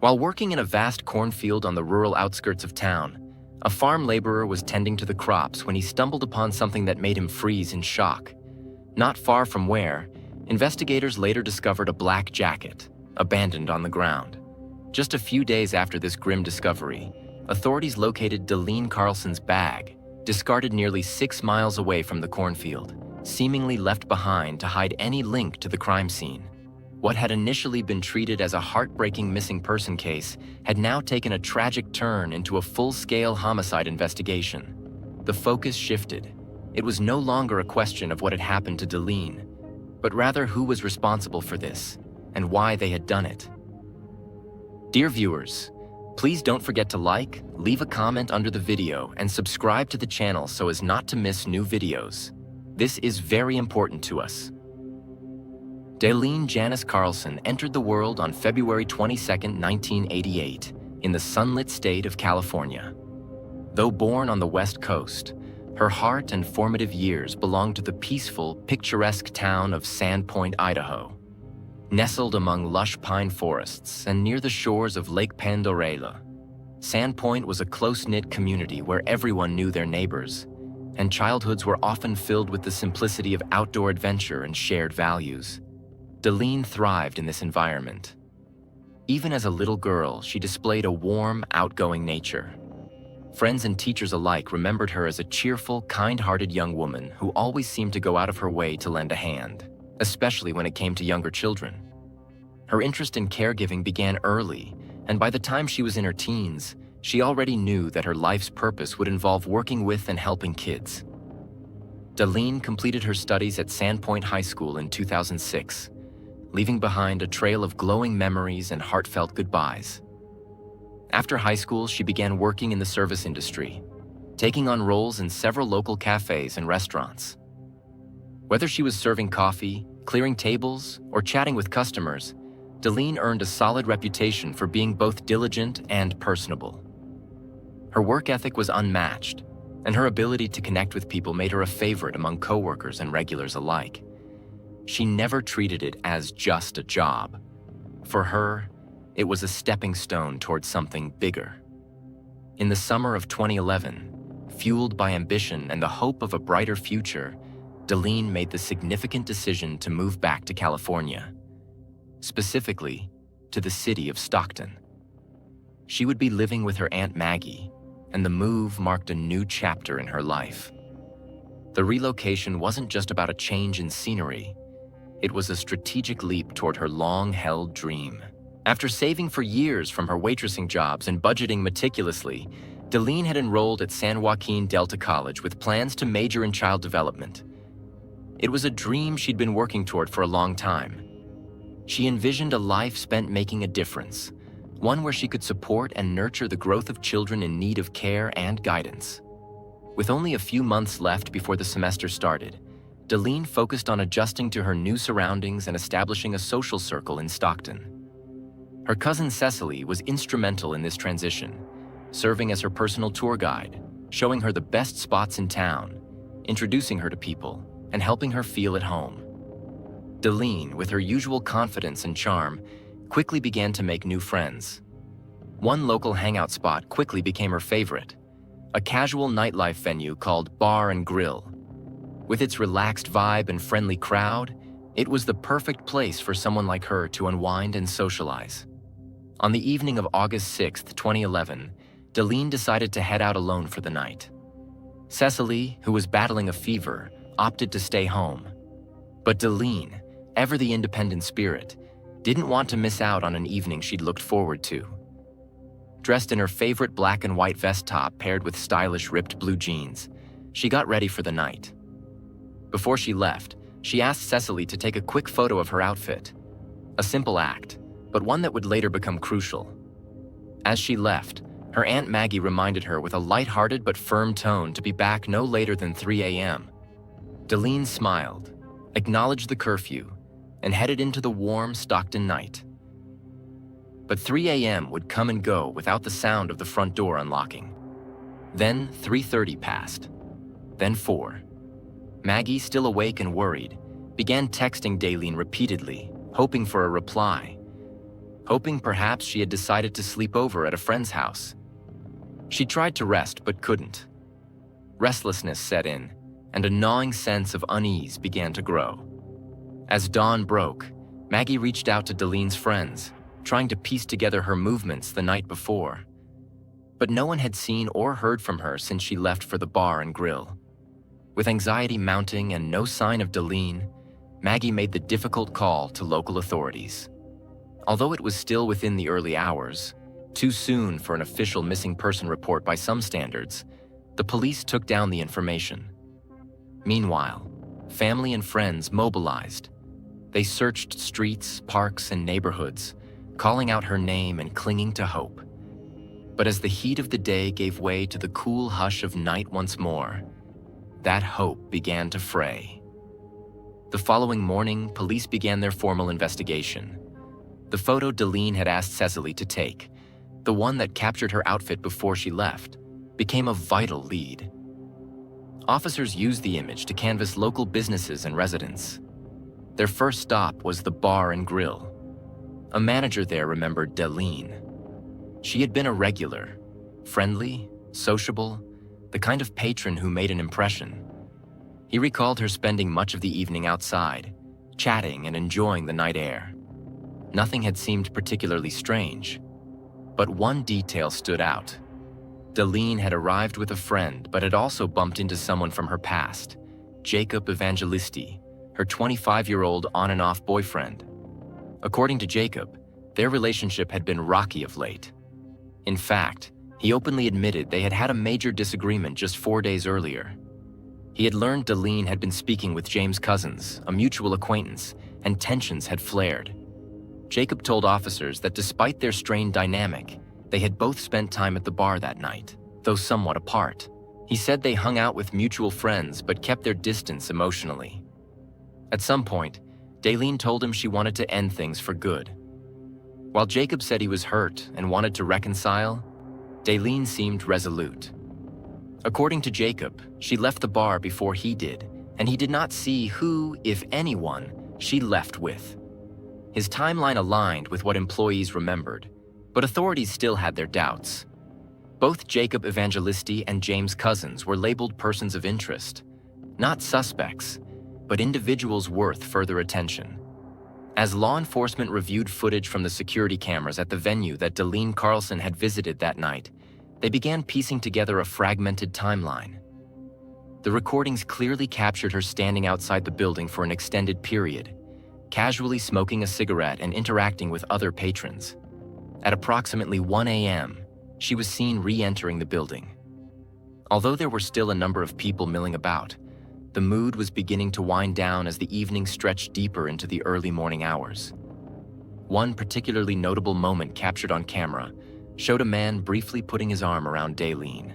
While working in a vast cornfield on the rural outskirts of town, a farm laborer was tending to the crops when he stumbled upon something that made him freeze in shock. Not far from where, investigators later discovered a black jacket, abandoned on the ground. Just a few days after this grim discovery, authorities located Delene Carlson's bag, discarded nearly 6 miles away from the cornfield, seemingly left behind to hide any link to the crime scene. What had initially been treated as a heartbreaking missing person case had now taken a tragic turn into a full-scale homicide investigation. The focus shifted. It was no longer a question of what had happened to Delene, but rather who was responsible for this and why they had done it. Dear viewers, please don't forget to like, leave a comment under the video, and subscribe to the channel so as not to miss new videos. This is very important to us. Delene Janice Carlson entered the world on February 22, 1988, in the sunlit state of California. Though born on the West Coast, her heart and formative years belonged to the peaceful, picturesque town of Sandpoint, Idaho. Nestled among lush pine forests and near the shores of Lake Pandorela, Sandpoint was a close-knit community where everyone knew their neighbors, and childhoods were often filled with the simplicity of outdoor adventure and shared values. Delene thrived in this environment. Even as a little girl, she displayed a warm, outgoing nature. Friends and teachers alike remembered her as a cheerful, kind-hearted young woman who always seemed to go out of her way to lend a hand, especially when it came to younger children. Her interest in caregiving began early, and by the time she was in her teens, she already knew that her life's purpose would involve working with and helping kids. Delene completed her studies at Sandpoint High School in 2006, leaving behind a trail of glowing memories and heartfelt goodbyes. After high school, she began working in the service industry, taking on roles in several local cafes and restaurants. Whether she was serving coffee, clearing tables, or chatting with customers, Delene earned a solid reputation for being both diligent and personable. Her work ethic was unmatched, and her ability to connect with people made her a favorite among coworkers and regulars alike. She never treated it as just a job. For her, it was a stepping stone towards something bigger. In the summer of 2011, fueled by ambition and the hope of a brighter future, Delene made the significant decision to move back to California, specifically to the city of Stockton. She would be living with her Aunt Maggie, and the move marked a new chapter in her life. The relocation wasn't just about a change in scenery. It was a strategic leap toward her long-held dream. After saving for years from her waitressing jobs and budgeting meticulously, Delene had enrolled at San Joaquin Delta College with plans to major in child development. It was a dream she'd been working toward for a long time. She envisioned a life spent making a difference, one where she could support and nurture the growth of children in need of care and guidance. With only a few months left before the semester started, Delene focused on adjusting to her new surroundings and establishing a social circle in Stockton. Her cousin Cecily was instrumental in this transition, serving as her personal tour guide, showing her the best spots in town, introducing her to people, and helping her feel at home. Delene, with her usual confidence and charm, quickly began to make new friends. One local hangout spot quickly became her favorite, a casual nightlife venue called Bar and Grill. With its relaxed vibe and friendly crowd, it was the perfect place for someone like her to unwind and socialize. On the evening of August 6, 2011, Delene decided to head out alone for the night. Cecily, who was battling a fever, opted to stay home. But Delene, ever the independent spirit, didn't want to miss out on an evening she'd looked forward to. Dressed in her favorite black and white vest top paired with stylish ripped blue jeans, she got ready for the night. Before she left, she asked Cecily to take a quick photo of her outfit. A simple act, but one that would later become crucial. As she left, her Aunt Maggie reminded her with a lighthearted but firm tone to be back no later than 3 a.m. Delene smiled, acknowledged the curfew, and headed into the warm Stockton night. But 3 a.m. would come and go without the sound of the front door unlocking. Then 3:30 passed, then 4. Maggie, still awake and worried, began texting Delene repeatedly, hoping for a reply. hoping perhaps she had decided to sleep over at a friend's house. She tried to rest but couldn't. Restlessness set in, and a gnawing sense of unease began to grow. As dawn broke, Maggie reached out to Delene's friends, trying to piece together her movements the night before. But no one had seen or heard from her since she left for the bar and grill. With anxiety mounting and no sign of Delene, Maggie made the difficult call to local authorities. Although it was still within the early hours, too soon for an official missing person report by some standards, the police took down the information. Meanwhile, family and friends mobilized. They searched streets, parks, and neighborhoods, calling out her name and clinging to hope. But as the heat of the day gave way to the cool hush of night once more, that hope began to fray. The following morning, police began their formal investigation. The photo Delene had asked Cecily to take, the one that captured her outfit before she left, became a vital lead. Officers used the image to canvass local businesses and residents. Their first stop was the bar and grill. A manager there remembered Delene. She had been a regular, friendly, sociable, the kind of patron who made an impression. He recalled her spending much of the evening outside, chatting and enjoying the night air. Nothing had seemed particularly strange, but one detail stood out. Delene had arrived with a friend, but had also bumped into someone from her past, Jacob Evangelisti, her 25-year-old on-and-off boyfriend. According to Jacob, their relationship had been rocky of late. In fact, he openly admitted they had had a major disagreement just 4 days earlier. He had learned Delene had been speaking with James Cousins, a mutual acquaintance, and tensions had flared. Jacob told officers that despite their strained dynamic, they had both spent time at the bar that night, though somewhat apart. He said they hung out with mutual friends but kept their distance emotionally. At some point, Delene told him she wanted to end things for good. While Jacob said he was hurt and wanted to reconcile, Delene seemed resolute. According to Jacob, she left the bar before he did, and he did not see who, if anyone, she left with. His timeline aligned with what employees remembered, but authorities still had their doubts. Both Jacob Evangelisti and James Cousins were labeled persons of interest, not suspects, but individuals worth further attention. As law enforcement reviewed footage from the security cameras at the venue that Delene Carlson had visited that night, they began piecing together a fragmented timeline. The recordings clearly captured her standing outside the building for an extended period, casually smoking a cigarette and interacting with other patrons. At approximately 1 a.m., she was seen re-entering the building. Although there were still a number of people milling about, the mood was beginning to wind down as the evening stretched deeper into the early morning hours. One particularly notable moment captured on camera showed a man briefly putting his arm around Delene.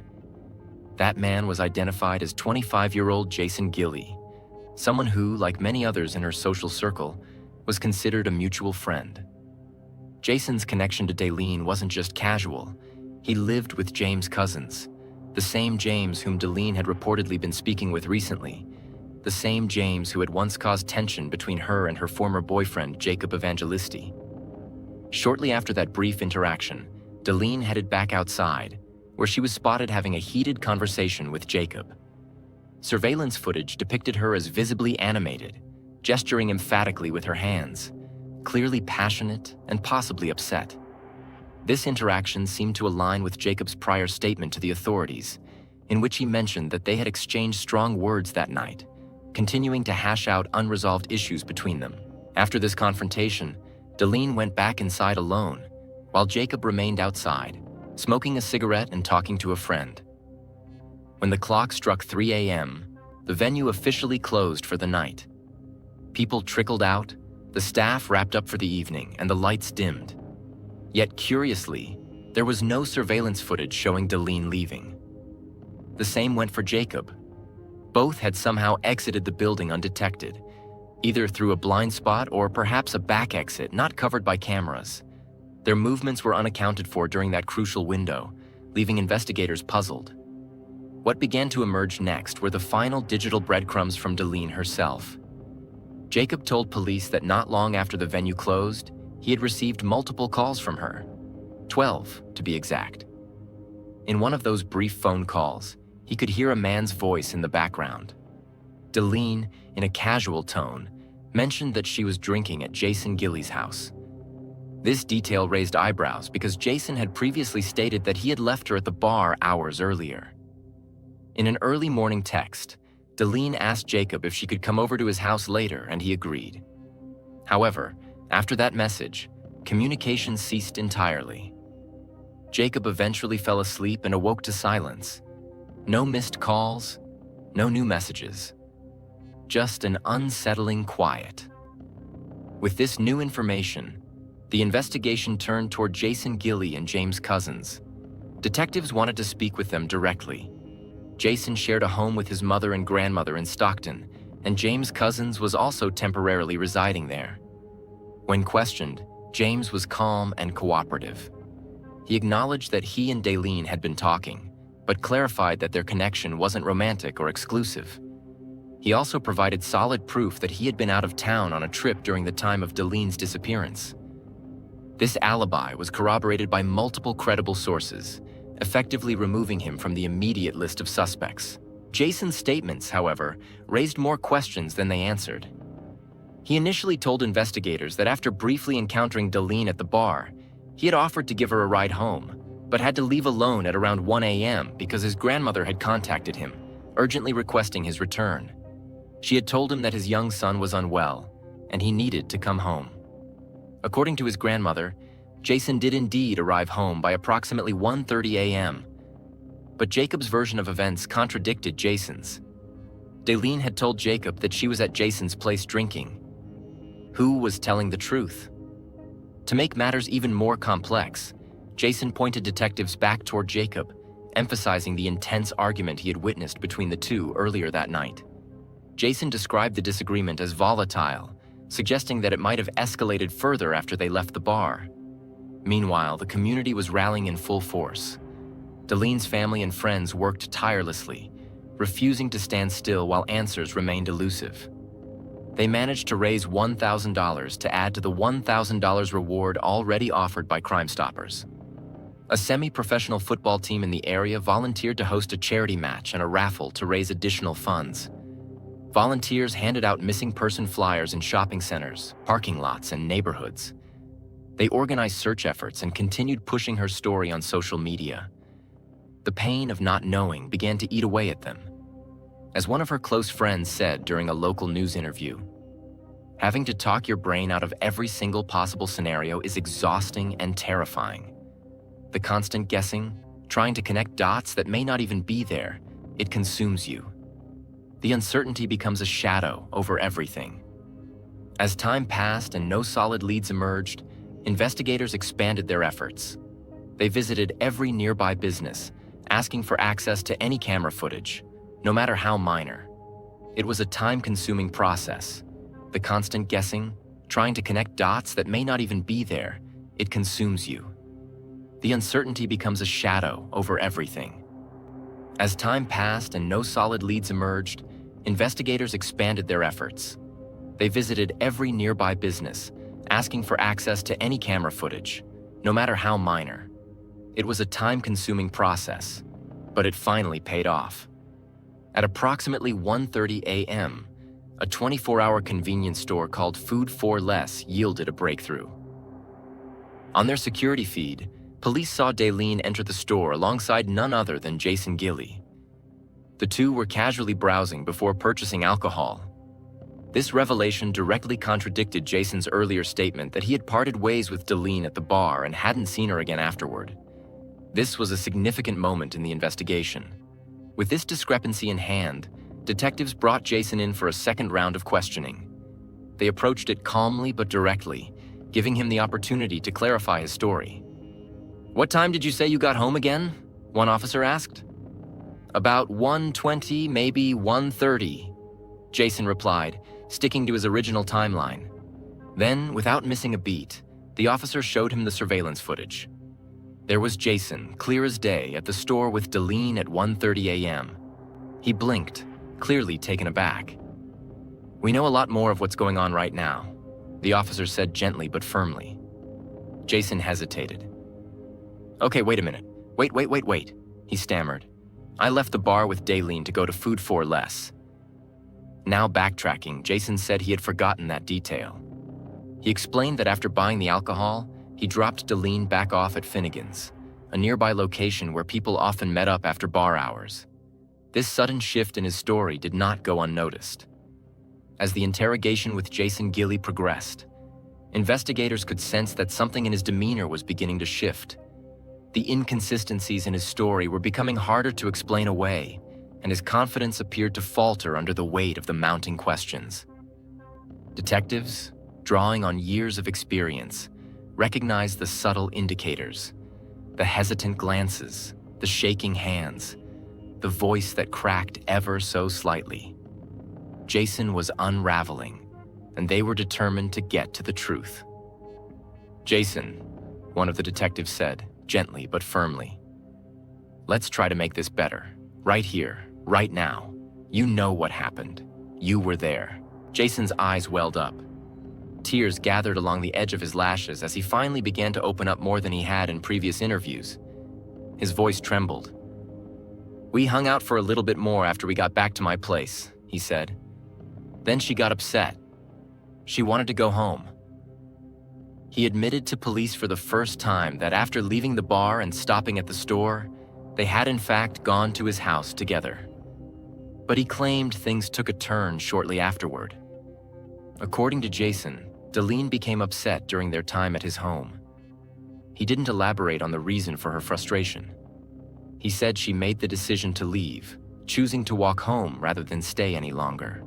That man was identified as 25-year-old Jason Gilly, someone who, like many others in her social circle, was considered a mutual friend. Jason's connection to Delene wasn't just casual. He lived with James Cousins, the same James whom Delene had reportedly been speaking with recently, the same James who had once caused tension between her and her former boyfriend, Jacob Evangelisti. Shortly after that brief interaction, Delene headed back outside, where she was spotted having a heated conversation with Jacob. Surveillance footage depicted her as visibly animated, gesturing emphatically with her hands, clearly passionate and possibly upset. This interaction seemed to align with Jacob's prior statement to the authorities, in which he mentioned that they had exchanged strong words that night, continuing to hash out unresolved issues between them. After this confrontation, Delene went back inside alone, while Jacob remained outside, smoking a cigarette and talking to a friend. When the clock struck 3 a.m., the venue officially closed for the night. People trickled out, the staff wrapped up for the evening, and the lights dimmed. Yet curiously, there was no surveillance footage showing Delene leaving. The same went for Jacob. Both had somehow exited the building undetected, either through a blind spot or perhaps a back exit not covered by cameras. Their movements were unaccounted for during that crucial window, leaving investigators puzzled. What began to emerge next were the final digital breadcrumbs from Delene herself. Jacob told police that not long after the venue closed, He had received multiple calls from her, 12 to be exact. In one of those brief phone calls, he could hear a man's voice in the background. Deline, in a casual tone, mentioned that she was drinking at Jason Gilley's house. This detail raised eyebrows because Jason had previously stated that he had left her at the bar hours earlier. In an early morning text, Deline asked Jacob if she could come over to his house later, and he agreed. However, after that message, communication ceased entirely. Jacob eventually fell asleep and awoke to silence. No missed calls, no new messages. Just an unsettling quiet. With this new information, the investigation turned toward Jason Gilley and James Cousins. Detectives wanted to speak with them directly. Jason shared a home with his mother and grandmother in Stockton, and James Cousins was also temporarily residing there. When questioned, James was calm and cooperative. He acknowledged that he and Deline had been talking, but clarified that their connection wasn't romantic or exclusive. He also provided solid proof that he had been out of town on a trip during the time of Deline's disappearance. This alibi was corroborated by multiple credible sources, effectively removing him from the immediate list of suspects. Jason's statements, however, raised more questions than they answered. He initially told investigators that after briefly encountering Deline at the bar, he had offered to give her a ride home, but had to leave alone at around 1 a.m. because his grandmother had contacted him, urgently requesting his return. She had told him that his young son was unwell, and he needed to come home. According to his grandmother, Jason did indeed arrive home by approximately 1:30 a.m., but Jacob's version of events contradicted Jason's. Deline had told Jacob that she was at Jason's place drinking. Who was telling the truth? To make matters even more complex, Jason pointed detectives back toward Jacob, emphasizing the intense argument he had witnessed between the two earlier that night. Jason described the disagreement as volatile, suggesting that it might have escalated further after they left the bar. Meanwhile, the community was rallying in full force. Deline's family and friends worked tirelessly, refusing to stand still while answers remained elusive. They managed to raise $1,000 to add to the $1,000 reward already offered by Crime Stoppers. A semi-professional football team in the area volunteered to host a charity match and a raffle to raise additional funds. Volunteers handed out missing person flyers in shopping centers, parking lots, and neighborhoods. They organized search efforts and continued pushing her story on social media. The pain of not knowing began to eat away at them. As one of her close friends said during a local news interview, having to talk your brain out of every single possible scenario is exhausting and terrifying. The constant guessing, trying to connect dots that may not even be there, it consumes you. The uncertainty becomes a shadow over everything. As time passed and no solid leads emerged, investigators expanded their efforts. They visited every nearby business, asking for access to any camera footage, no matter how minor. It was a time-consuming process. The constant guessing, trying to connect dots that may not even be there, it consumes you. The uncertainty becomes a shadow over everything. As time passed and no solid leads emerged, investigators expanded their efforts. They visited every nearby business, asking for access to any camera footage, no matter how minor. It was a time-consuming process, but it finally paid off. At approximately 1:30 a.m., a 24-hour convenience store called Food for Less yielded a breakthrough. On their security feed, police saw Deline enter the store alongside none other than Jason Gilley. The two were casually browsing before purchasing alcohol. This revelation directly contradicted Jason's earlier statement that he had parted ways with Deline at the bar and hadn't seen her again afterward. This was a significant moment in the investigation. With this discrepancy in hand, detectives brought Jason in for a second round of questioning. They approached it calmly but directly, giving him the opportunity to clarify his story. "What time did you say you got home again?" one officer asked. "About 1:20, maybe 1:30, Jason replied, sticking to his original timeline. Then, without missing a beat, the officer showed him the surveillance footage. There was Jason, clear as day, at the store with Deline at 1:30 a.m. He blinked, clearly taken aback. "We know a lot more of what's going on right now," the officer said gently but firmly. Jason hesitated. Okay, wait a minute. Wait, he stammered. I left the bar with Daleen to go to Food for Less. Now backtracking, Jason said he had forgotten that detail. He explained that after buying the alcohol, he dropped Daleen back off at Finnegan's, a nearby location where people often met up after bar hours. This sudden shift in his story did not go unnoticed. As the interrogation with Jason Gilly progressed, investigators could sense that something in his demeanor was beginning to shift. The inconsistencies in his story were becoming harder to explain away, and his confidence appeared to falter under the weight of the mounting questions. Detectives, drawing on years of experience, recognized the subtle indicators, the hesitant glances, the shaking hands, the voice that cracked ever so slightly. Jason was unraveling, and they were determined to get to the truth. Jason, one of the detectives said, gently but firmly. Let's try to make this better. Right here, right now. You know what happened. You were there. Jason's eyes welled up. Tears gathered along the edge of his lashes as he finally began to open up more than he had in previous interviews. His voice trembled. We hung out for a little bit more after we got back to my place, he said. Then she got upset. She wanted to go home. He admitted to police for the first time that after leaving the bar and stopping at the store, they had in fact gone to his house together. But he claimed things took a turn shortly afterward. According to Jason, Daleen became upset during their time at his home. He didn't elaborate on the reason for her frustration. He said she made the decision to leave, choosing to walk home rather than stay any longer.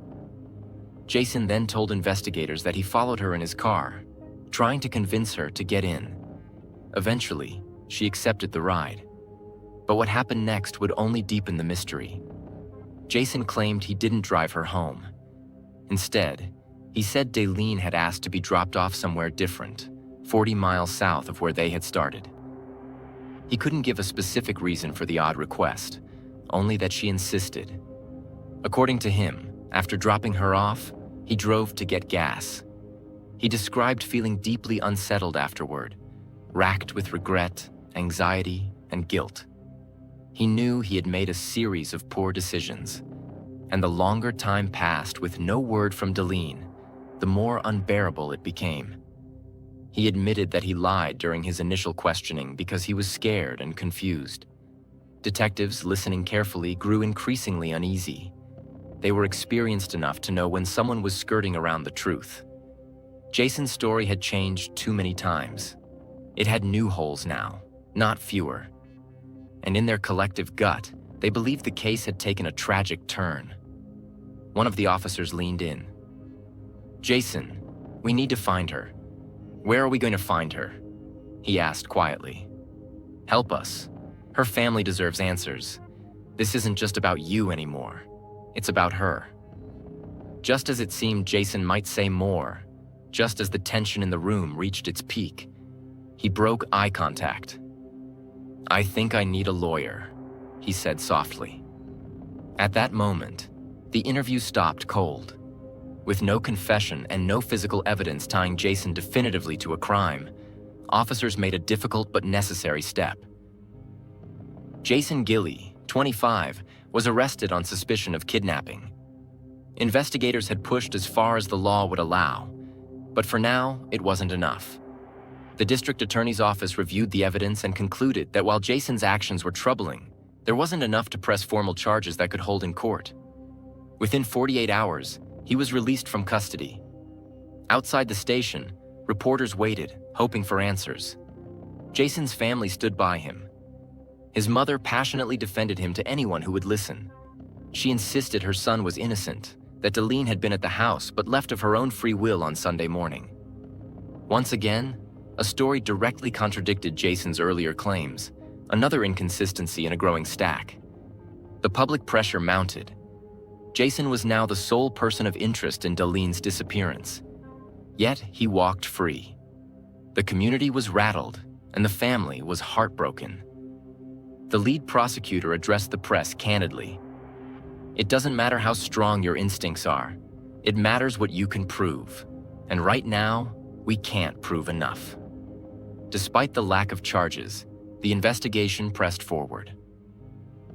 Jason then told investigators that he followed her in his car, trying to convince her to get in. Eventually, she accepted the ride. But what happened next would only deepen the mystery. Jason claimed he didn't drive her home. Instead, he said Daleen had asked to be dropped off somewhere different, 40 miles south of where they had started. He couldn't give a specific reason for the odd request, only that she insisted. According to him, after dropping her off, he drove to get gas. He described feeling deeply unsettled afterward, racked with regret, anxiety, and guilt. He knew he had made a series of poor decisions, and the longer time passed with no word from Daleen, the more unbearable it became. He admitted that he lied during his initial questioning because he was scared and confused. Detectives, listening carefully, grew increasingly uneasy. They were experienced enough to know when someone was skirting around the truth. Jason's story had changed too many times. It had new holes now, not fewer. And in their collective gut, they believed the case had taken a tragic turn. One of the officers leaned in. Jason, we need to find her. Where are we going to find her? He asked quietly. Help us. Her family deserves answers. This isn't just about you anymore. It's about her. Just as it seemed Jason might say more, just as the tension in the room reached its peak, he broke eye contact. I think I need a lawyer, he said softly. At that moment, the interview stopped cold. With no confession and no physical evidence tying Jason definitively to a crime, officers made a difficult but necessary step. Jason Gilly, 25, was arrested on suspicion of kidnapping. Investigators had pushed as far as the law would allow, but for now, it wasn't enough. The district attorney's office reviewed the evidence and concluded that while Jason's actions were troubling, there wasn't enough to press formal charges that could hold in court. Within 48 hours, he was released from custody. Outside the station, reporters waited, hoping for answers. Jason's family stood by him. His mother passionately defended him to anyone who would listen. She insisted her son was innocent, that Daleen had been at the house but left of her own free will on Sunday morning. Once again, a story directly contradicted Jason's earlier claims, another inconsistency in a growing stack. The public pressure mounted. Jason was now the sole person of interest in Daleen's disappearance. Yet he walked free. The community was rattled, and the family was heartbroken. The lead prosecutor addressed the press candidly. It doesn't matter how strong your instincts are. It matters what you can prove. And right now, we can't prove enough. Despite the lack of charges, the investigation pressed forward.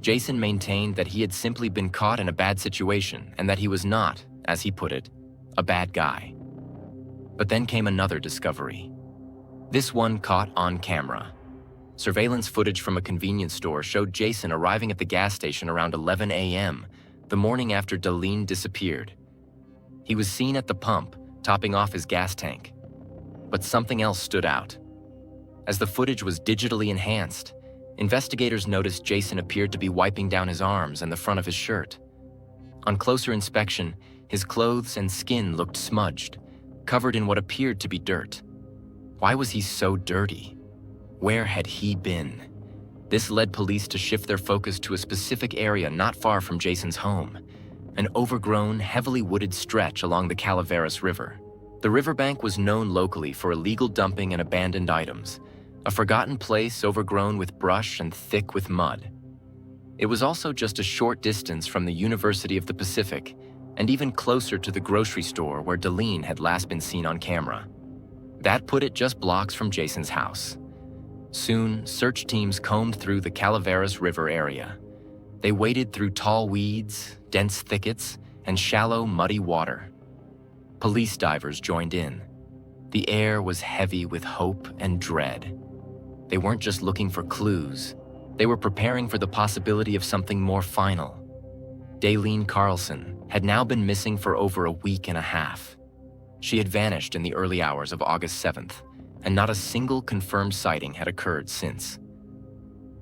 Jason maintained that he had simply been caught in a bad situation and that he was not, as he put it, a bad guy. But then came another discovery. This one caught on camera. Surveillance footage from a convenience store showed Jason arriving at the gas station around 11 a.m., the morning after Darlene disappeared. He was seen at the pump, topping off his gas tank. But something else stood out. As the footage was digitally enhanced, investigators noticed Jason appeared to be wiping down his arms and the front of his shirt. On closer inspection, his clothes and skin looked smudged, covered in what appeared to be dirt. Why was he so dirty? Where had he been? This led police to shift their focus to a specific area not far from Jason's home, an overgrown, heavily wooded stretch along the Calaveras River. The riverbank was known locally for illegal dumping and abandoned items, a forgotten place overgrown with brush and thick with mud. It was also just a short distance from the University of the Pacific, and even closer to the grocery store where Darlene had last been seen on camera. That put it just blocks from Jason's house. Soon, search teams combed through the Calaveras River area. They waded through tall weeds, dense thickets, and shallow, muddy water. Police divers joined in. The air was heavy with hope and dread. They weren't just looking for clues. They were preparing for the possibility of something more final. Darlene Carlson had now been missing for over a week and a half. She had vanished in the early hours of August 7th, and not a single confirmed sighting had occurred since.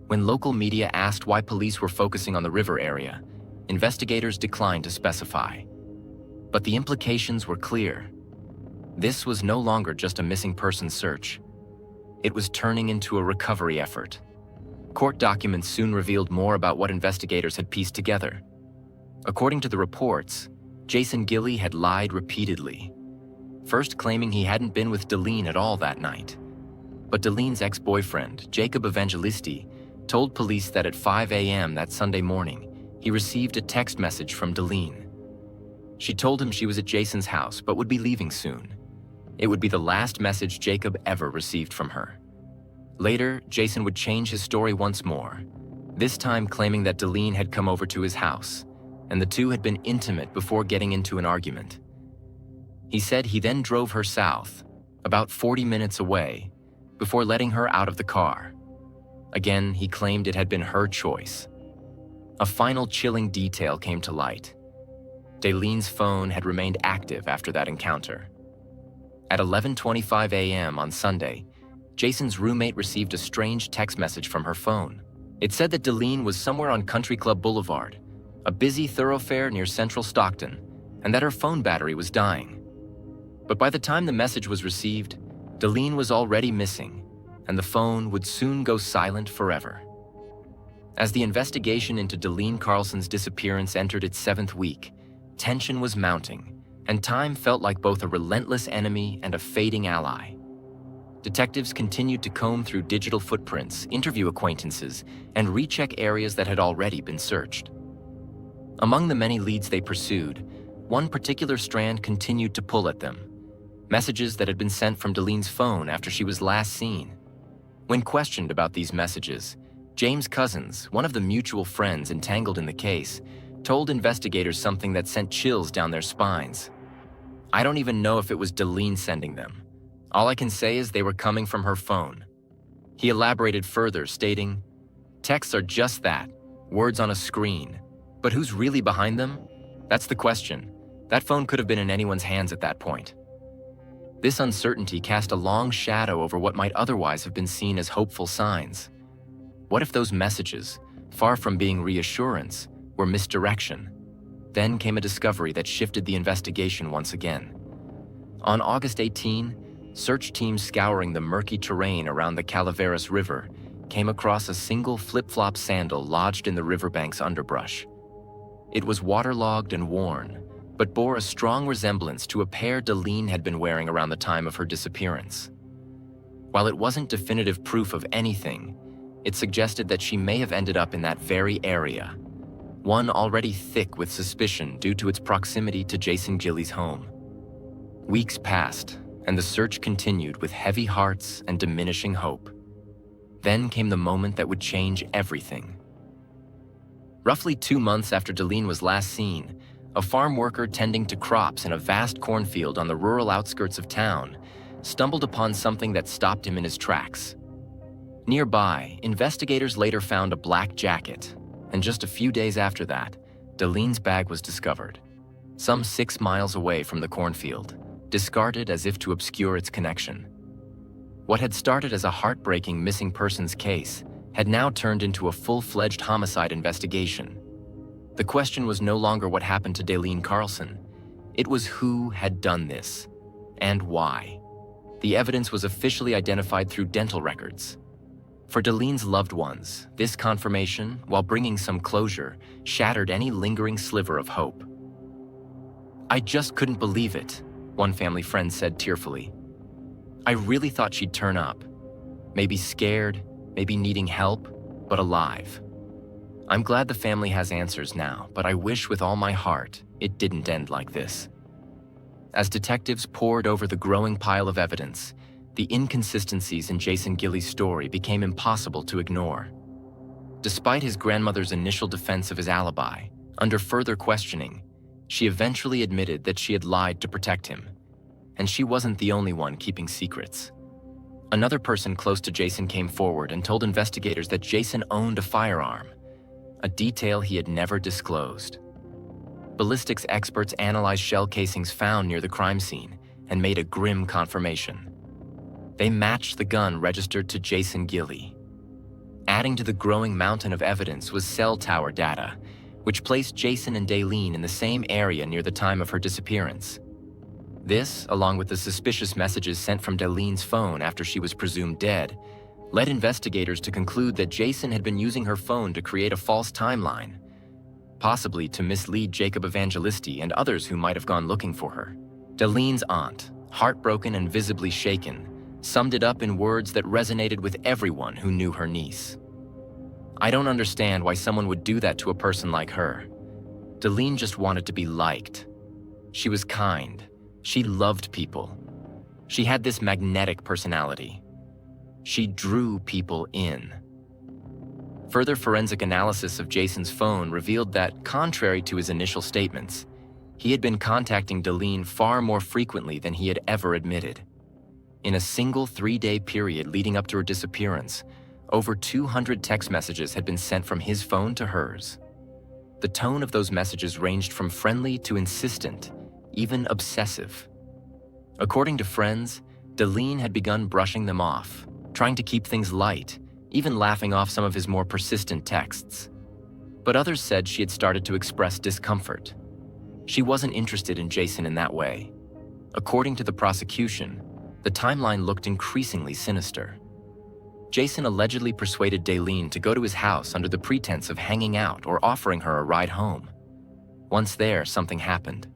When local media asked why police were focusing on the river area, investigators declined to specify. But the implications were clear. This was no longer just a missing person search. It was turning into a recovery effort. Court documents soon revealed more about what investigators had pieced together. According to the reports, Jason Gilley had lied repeatedly, first claiming he hadn't been with Darlene at all that night. But Darlene's ex-boyfriend, Jacob Evangelisti, told police that at 5 a.m. that Sunday morning, he received a text message from Darlene. She told him she was at Jason's house but would be leaving soon. It would be the last message Jacob ever received from her. Later, Jason would change his story once more, this time claiming that Darlene had come over to his house, and the two had been intimate before getting into an argument. He said he then drove her south, about 40 minutes away, before letting her out of the car. Again, he claimed it had been her choice. A final chilling detail came to light. Darlene's phone had remained active after that encounter. At 11:25 a.m. on Sunday, Jason's roommate received a strange text message from her phone. It said that Darlene was somewhere on Country Club Boulevard, a busy thoroughfare near central Stockton, and that her phone battery was dying. But by the time the message was received, Darlene was already missing, and the phone would soon go silent forever. As the investigation into Darlene Carlson's disappearance entered its 7th week, tension was mounting, and time felt like both a relentless enemy and a fading ally. Detectives continued to comb through digital footprints, interview acquaintances, and recheck areas that had already been searched. Among the many leads they pursued, one particular strand continued to pull at them: messages that had been sent from Darlene's phone after she was last seen. When questioned about these messages, James Cousins, one of the mutual friends entangled in the case, told investigators something that sent chills down their spines. "I don't even know if it was Darlene sending them. All I can say is they were coming from her phone." He elaborated further, stating, "Texts are just that, words on a screen. But who's really behind them? That's the question. That phone could have been in anyone's hands at that point." This uncertainty cast a long shadow over what might otherwise have been seen as hopeful signs. What if those messages, far from being reassurance, were misdirection? Then came a discovery that shifted the investigation once again. On August 18, search teams scouring the murky terrain around the Calaveras River came across a single flip-flop sandal lodged in the riverbank's underbrush. It was waterlogged and worn, but bore a strong resemblance to a pair Darlene had been wearing around the time of her disappearance. While it wasn't definitive proof of anything, it suggested that she may have ended up in that very area, one already thick with suspicion due to its proximity to Jason Gilley's home. Weeks passed, and the search continued with heavy hearts and diminishing hope. Then came the moment that would change everything. Roughly 2 months after Deline was last seen, a farm worker tending to crops in a vast cornfield on the rural outskirts of town stumbled upon something that stopped him in his tracks. Nearby, investigators later found a black jacket, and just a few days after that, Deline's bag was discovered, some 6 miles away from the cornfield, discarded as if to obscure its connection. What had started as a heartbreaking missing persons case had now turned into a full-fledged homicide investigation. The question was no longer what happened to Deline Carlson. It was who had done this, and why. The evidence was officially identified through dental records. For Deline's loved ones, this confirmation, while bringing some closure, shattered any lingering sliver of hope. "I just couldn't believe it," one family friend said tearfully. "I really thought she'd turn up. Maybe scared, maybe needing help, but alive. I'm glad the family has answers now, but I wish with all my heart it didn't end like this." As detectives pored over the growing pile of evidence, the inconsistencies in Jason Gilley's story became impossible to ignore. Despite his grandmother's initial defense of his alibi, under further questioning, she eventually admitted that she had lied to protect him, and she wasn't the only one keeping secrets. Another person close to Jason came forward and told investigators that Jason owned a firearm, a detail he had never disclosed. Ballistics experts analyzed shell casings found near the crime scene and made a grim confirmation. They matched the gun registered to Jason Gilley. Adding to the growing mountain of evidence was cell tower data, which placed Jason and Deline in the same area near the time of her disappearance. This, along with the suspicious messages sent from Deline's phone after she was presumed dead, led investigators to conclude that Jason had been using her phone to create a false timeline, possibly to mislead Jacob Evangelisti and others who might have gone looking for her. Deline's aunt, heartbroken and visibly shaken, summed it up in words that resonated with everyone who knew her niece. "I don't understand why someone would do that to a person like her. Deline just wanted to be liked. She was kind. She loved people. She had this magnetic personality. She drew people in." Further forensic analysis of Jason's phone revealed that, contrary to his initial statements, he had been contacting Deline far more frequently than he had ever admitted. In a single 3-day period leading up to her disappearance, over 200 text messages had been sent from his phone to hers. The tone of those messages ranged from friendly to insistent, even obsessive. According to friends, Deline had begun brushing them off, trying to keep things light, even laughing off some of his more persistent texts. But others said she had started to express discomfort. She wasn't interested in Jason in that way. According to the prosecution, the timeline looked increasingly sinister. Jason allegedly persuaded Deline to go to his house under the pretense of hanging out or offering her a ride home. Once there, something happened.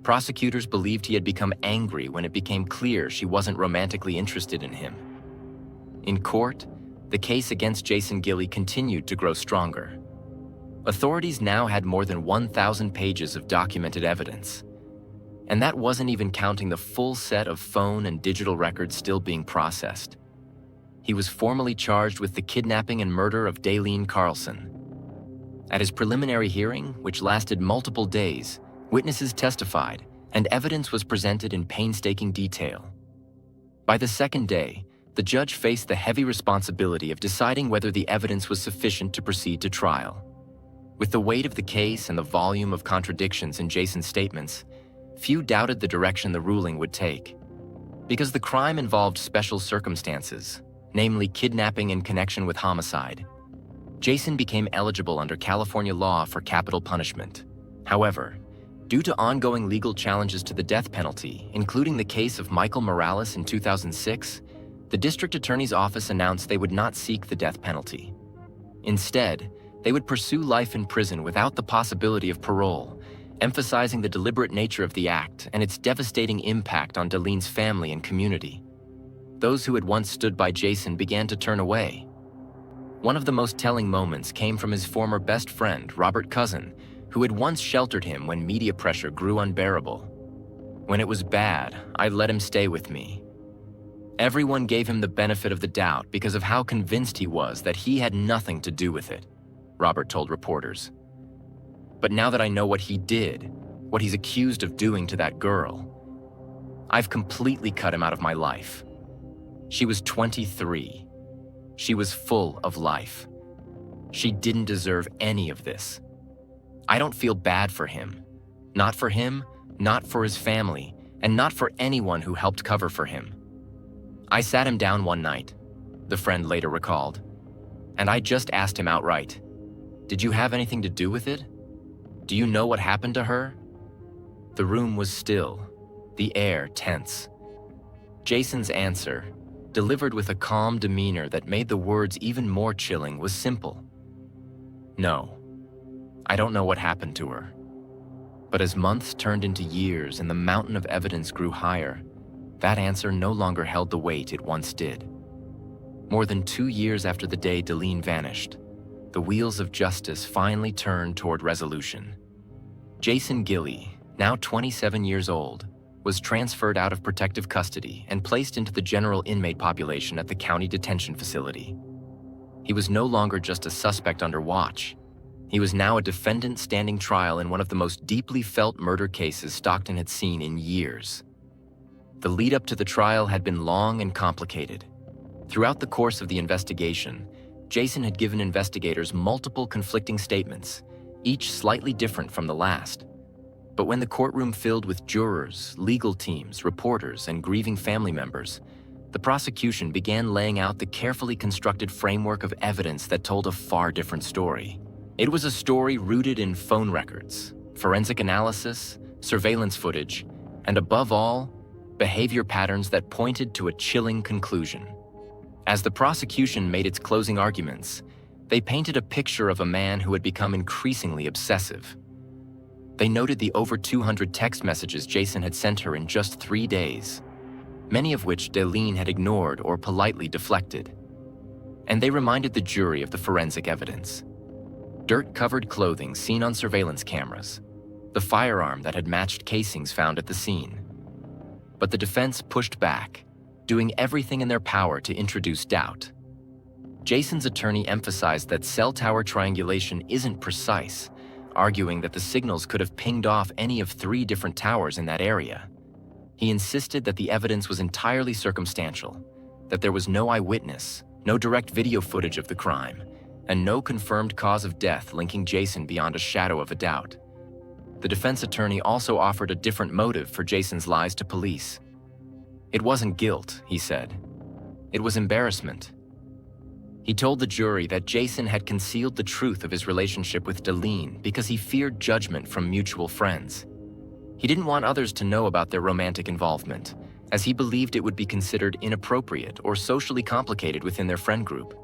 Prosecutors believed he had become angry when it became clear she wasn't romantically interested in him. In court, the case against Jason Gilley continued to grow stronger. Authorities now had more than 1,000 pages of documented evidence. And that wasn't even counting the full set of phone and digital records still being processed. He was formally charged with the kidnapping and murder of Deline Carlson. At his preliminary hearing, which lasted multiple days, witnesses testified, and evidence was presented in painstaking detail. By the second day, the judge faced the heavy responsibility of deciding whether the evidence was sufficient to proceed to trial. With the weight of the case and the volume of contradictions in Jason's statements, few doubted the direction the ruling would take. Because the crime involved special circumstances, namely kidnapping in connection with homicide, Jason became eligible under California law for capital punishment. However, due to ongoing legal challenges to the death penalty, including the case of Michael Morales in 2006, the district attorney's office announced they would not seek the death penalty. Instead, they would pursue life in prison without the possibility of parole, emphasizing the deliberate nature of the act and its devastating impact on Deline's family and community. Those who had once stood by Jason began to turn away. One of the most telling moments came from his former best friend, Robert Cousin, who had once sheltered him when media pressure grew unbearable. When it was bad, I let him stay with me. Everyone gave him the benefit of the doubt because of how convinced he was that he had nothing to do with it, Robert told reporters. But now that I know what he did, what he's accused of doing to that girl, I've completely cut him out of my life. She was 23. She was full of life. She didn't deserve any of this. I don't feel bad for him. Not for him, not for his family, and not for anyone who helped cover for him. I sat him down one night, the friend later recalled, and I just asked him outright, "Did you have anything to do with it? Do you know what happened to her?" The room was still, the air tense. Jason's answer, delivered with a calm demeanor that made the words even more chilling, was simple. "No, I don't know what happened to her." But as months turned into years and the mountain of evidence grew higher, that answer no longer held the weight it once did. More than 2 years after the day Deline vanished, the wheels of justice finally turned toward resolution. Jason Gilley, now 27 years old, was transferred out of protective custody and placed into the general inmate population at the county detention facility. He was no longer just a suspect under watch. He was now a defendant standing trial in one of the most deeply felt murder cases Stockton had seen in years. The lead-up to the trial had been long and complicated. Throughout the course of the investigation, Jason had given investigators multiple conflicting statements, each slightly different from the last. But when the courtroom filled with jurors, legal teams, reporters, and grieving family members, the prosecution began laying out the carefully constructed framework of evidence that told a far different story. It was a story rooted in phone records, forensic analysis, surveillance footage, and above all, behavior patterns that pointed to a chilling conclusion. As the prosecution made its closing arguments, they painted a picture of a man who had become increasingly obsessive. They noted the over 200 text messages Jason had sent her in just 3 days, many of which Deline had ignored or politely deflected. And they reminded the jury of the forensic evidence. Dirt-covered clothing seen on surveillance cameras, the firearm that had matched casings found at the scene. But the defense pushed back, doing everything in their power to introduce doubt. Jason's attorney emphasized that cell tower triangulation isn't precise, arguing that the signals could have pinged off any of 3 different towers in that area. He insisted that the evidence was entirely circumstantial, that there was no eyewitness, no direct video footage of the crime, and no confirmed cause of death linking Jason beyond a shadow of a doubt. The defense attorney also offered a different motive for Jason's lies to police. It wasn't guilt, he said. It was embarrassment. He told the jury that Jason had concealed the truth of his relationship with Deline because he feared judgment from mutual friends. He didn't want others to know about their romantic involvement, as he believed it would be considered inappropriate or socially complicated within their friend group.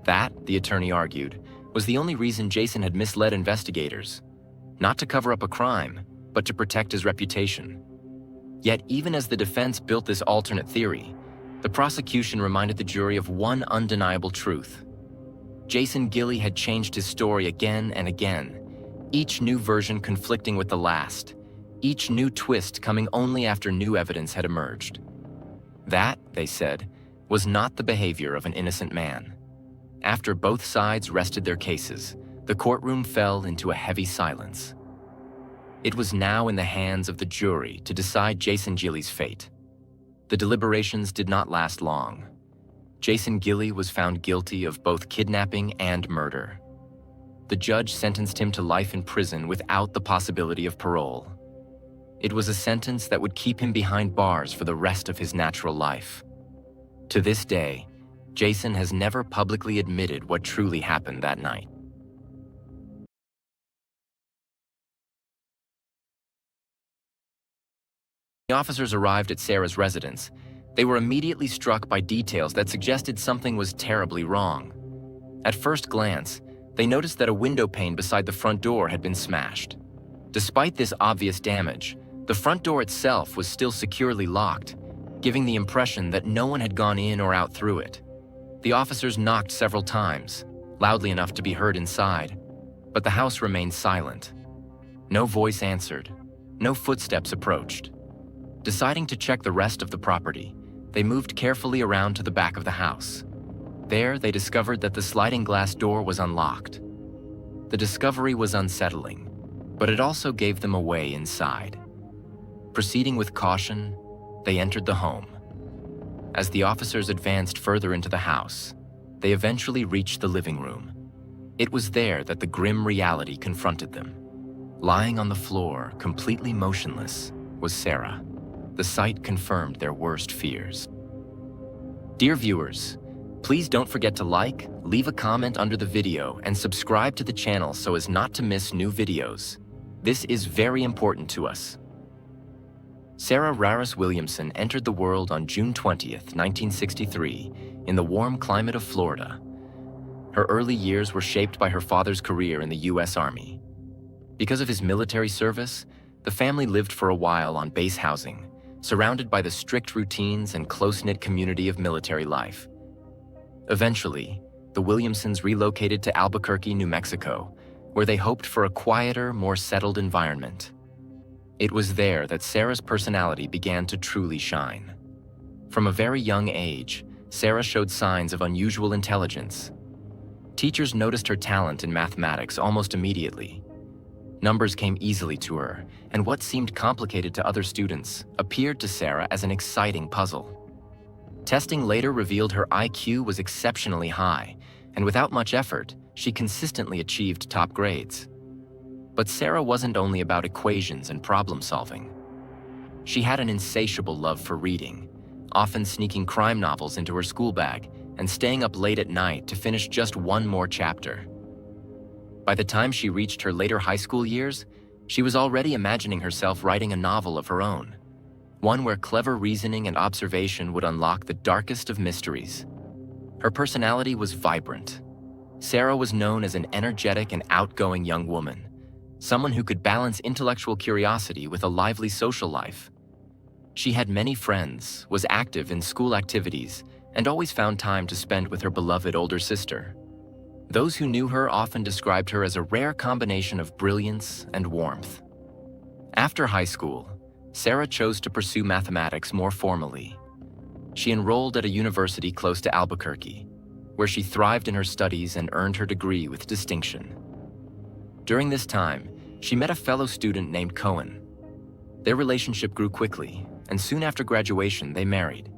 That, the attorney argued, was the only reason Jason had misled investigators, not to cover up a crime, but to protect his reputation. Yet even as the defense built this alternate theory, the prosecution reminded the jury of one undeniable truth. Jason Gilley had changed his story again and again, each new version conflicting with the last, each new twist coming only after new evidence had emerged. That, they said, was not the behavior of an innocent man. After both sides rested their cases, the courtroom fell into a heavy silence. It was now in the hands of the jury to decide Jason Gilley's fate. The deliberations did not last long. Jason Gilley was found guilty of both kidnapping and murder. The judge sentenced him to life in prison without the possibility of parole. It was a sentence that would keep him behind bars for the rest of his natural life. To this day, Jason has never publicly admitted what truly happened that night. The officers arrived at Sarah's residence. They were immediately struck by details that suggested something was terribly wrong. At first glance, they noticed that a window pane beside the front door had been smashed. Despite this obvious damage, the front door itself was still securely locked, giving the impression that no one had gone in or out through it. The officers knocked several times, loudly enough to be heard inside, but the house remained silent. No voice answered. No footsteps approached. Deciding to check the rest of the property, they moved carefully around to the back of the house. There, they discovered that the sliding glass door was unlocked. The discovery was unsettling, but it also gave them a way inside. Proceeding with caution, they entered the home. As the officers advanced further into the house, they eventually reached the living room. It was there that the grim reality confronted them. Lying on the floor, completely motionless, was Sarah. The sight confirmed their worst fears. Dear viewers, please don't forget to like, leave a comment under the video, and subscribe to the channel so as not to miss new videos. This is very important to us. Sarah Raris Williamson entered the world on June 20th, 1963, in the warm climate of Florida. Her early years were shaped by her father's career in the U.S. Army. Because of his military service, the family lived for a while on base housing, surrounded by the strict routines and close-knit community of military life. Eventually, the Williamsons relocated to Albuquerque, New Mexico, where they hoped for a quieter, more settled environment. It was there that Sarah's personality began to truly shine. From a very young age, Sarah showed signs of unusual intelligence. Teachers noticed her talent in mathematics almost immediately. Numbers came easily to her, and what seemed complicated to other students appeared to Sarah as an exciting puzzle. Testing later revealed her IQ was exceptionally high, and without much effort, she consistently achieved top grades. But Sarah wasn't only about equations and problem solving. She had an insatiable love for reading, often sneaking crime novels into her school bag and staying up late at night to finish just one more chapter. By the time she reached her later high school years, she was already imagining herself writing a novel of her own, one where clever reasoning and observation would unlock the darkest of mysteries. Her personality was vibrant. Sarah was known as an energetic and outgoing young woman, someone who could balance intellectual curiosity with a lively social life. She had many friends, was active in school activities, and always found time to spend with her beloved older sister. Those who knew her often described her as a rare combination of brilliance and warmth. After high school, Sarah chose to pursue mathematics more formally. She enrolled at a university close to Albuquerque, where she thrived in her studies and earned her degree with distinction. During this time, she met a fellow student named Cohen. Their relationship grew quickly, and soon after graduation, they married.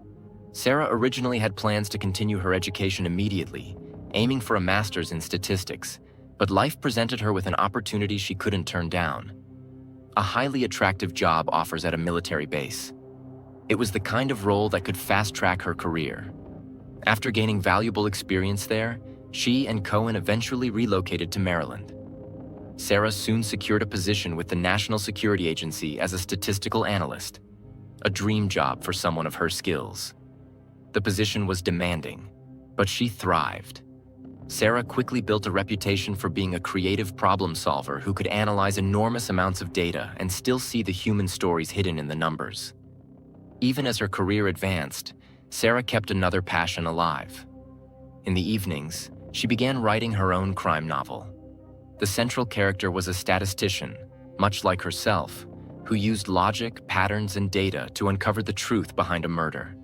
Sarah originally had plans to continue her education immediately, aiming for a master's in statistics, but life presented her with an opportunity she couldn't turn down: a highly attractive job offers at a military base. It was the kind of role that could fast-track her career. After gaining valuable experience there, she and Cohen eventually relocated to Maryland. Sarah soon secured a position with the National Security Agency as a statistical analyst, a dream job for someone of her skills. The position was demanding, but she thrived. Sarah quickly built a reputation for being a creative problem solver who could analyze enormous amounts of data and still see the human stories hidden in the numbers. Even as her career advanced, Sarah kept another passion alive. In the evenings, she began writing her own crime novel. The central character was a statistician, much like herself, who used logic, patterns, and data to uncover the truth behind a murder.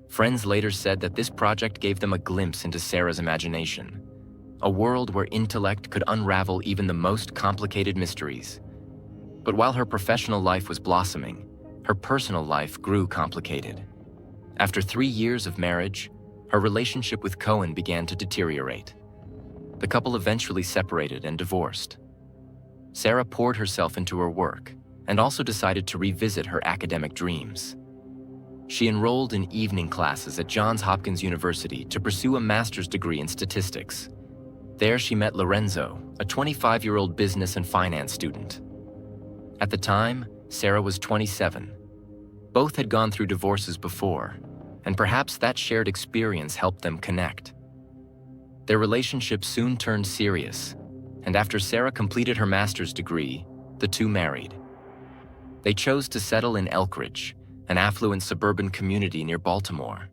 Friends later said that this project gave them a glimpse into Sarah's imagination, a world where intellect could unravel even the most complicated mysteries. But while her professional life was blossoming, her personal life grew complicated. After 3 years of marriage, her relationship with Cohen began to deteriorate. The couple eventually separated and divorced. Sarah poured herself into her work and also decided to revisit her academic dreams. She enrolled in evening classes at Johns Hopkins University to pursue a master's degree in statistics. There she met Lorenzo, a 25-year-old business and finance student. At the time, Sarah was 27. Both had gone through divorces before, and perhaps that shared experience helped them connect. Their relationship soon turned serious, and after Sarah completed her master's degree, the two married. They chose to settle in Elkridge, an affluent suburban community near Baltimore.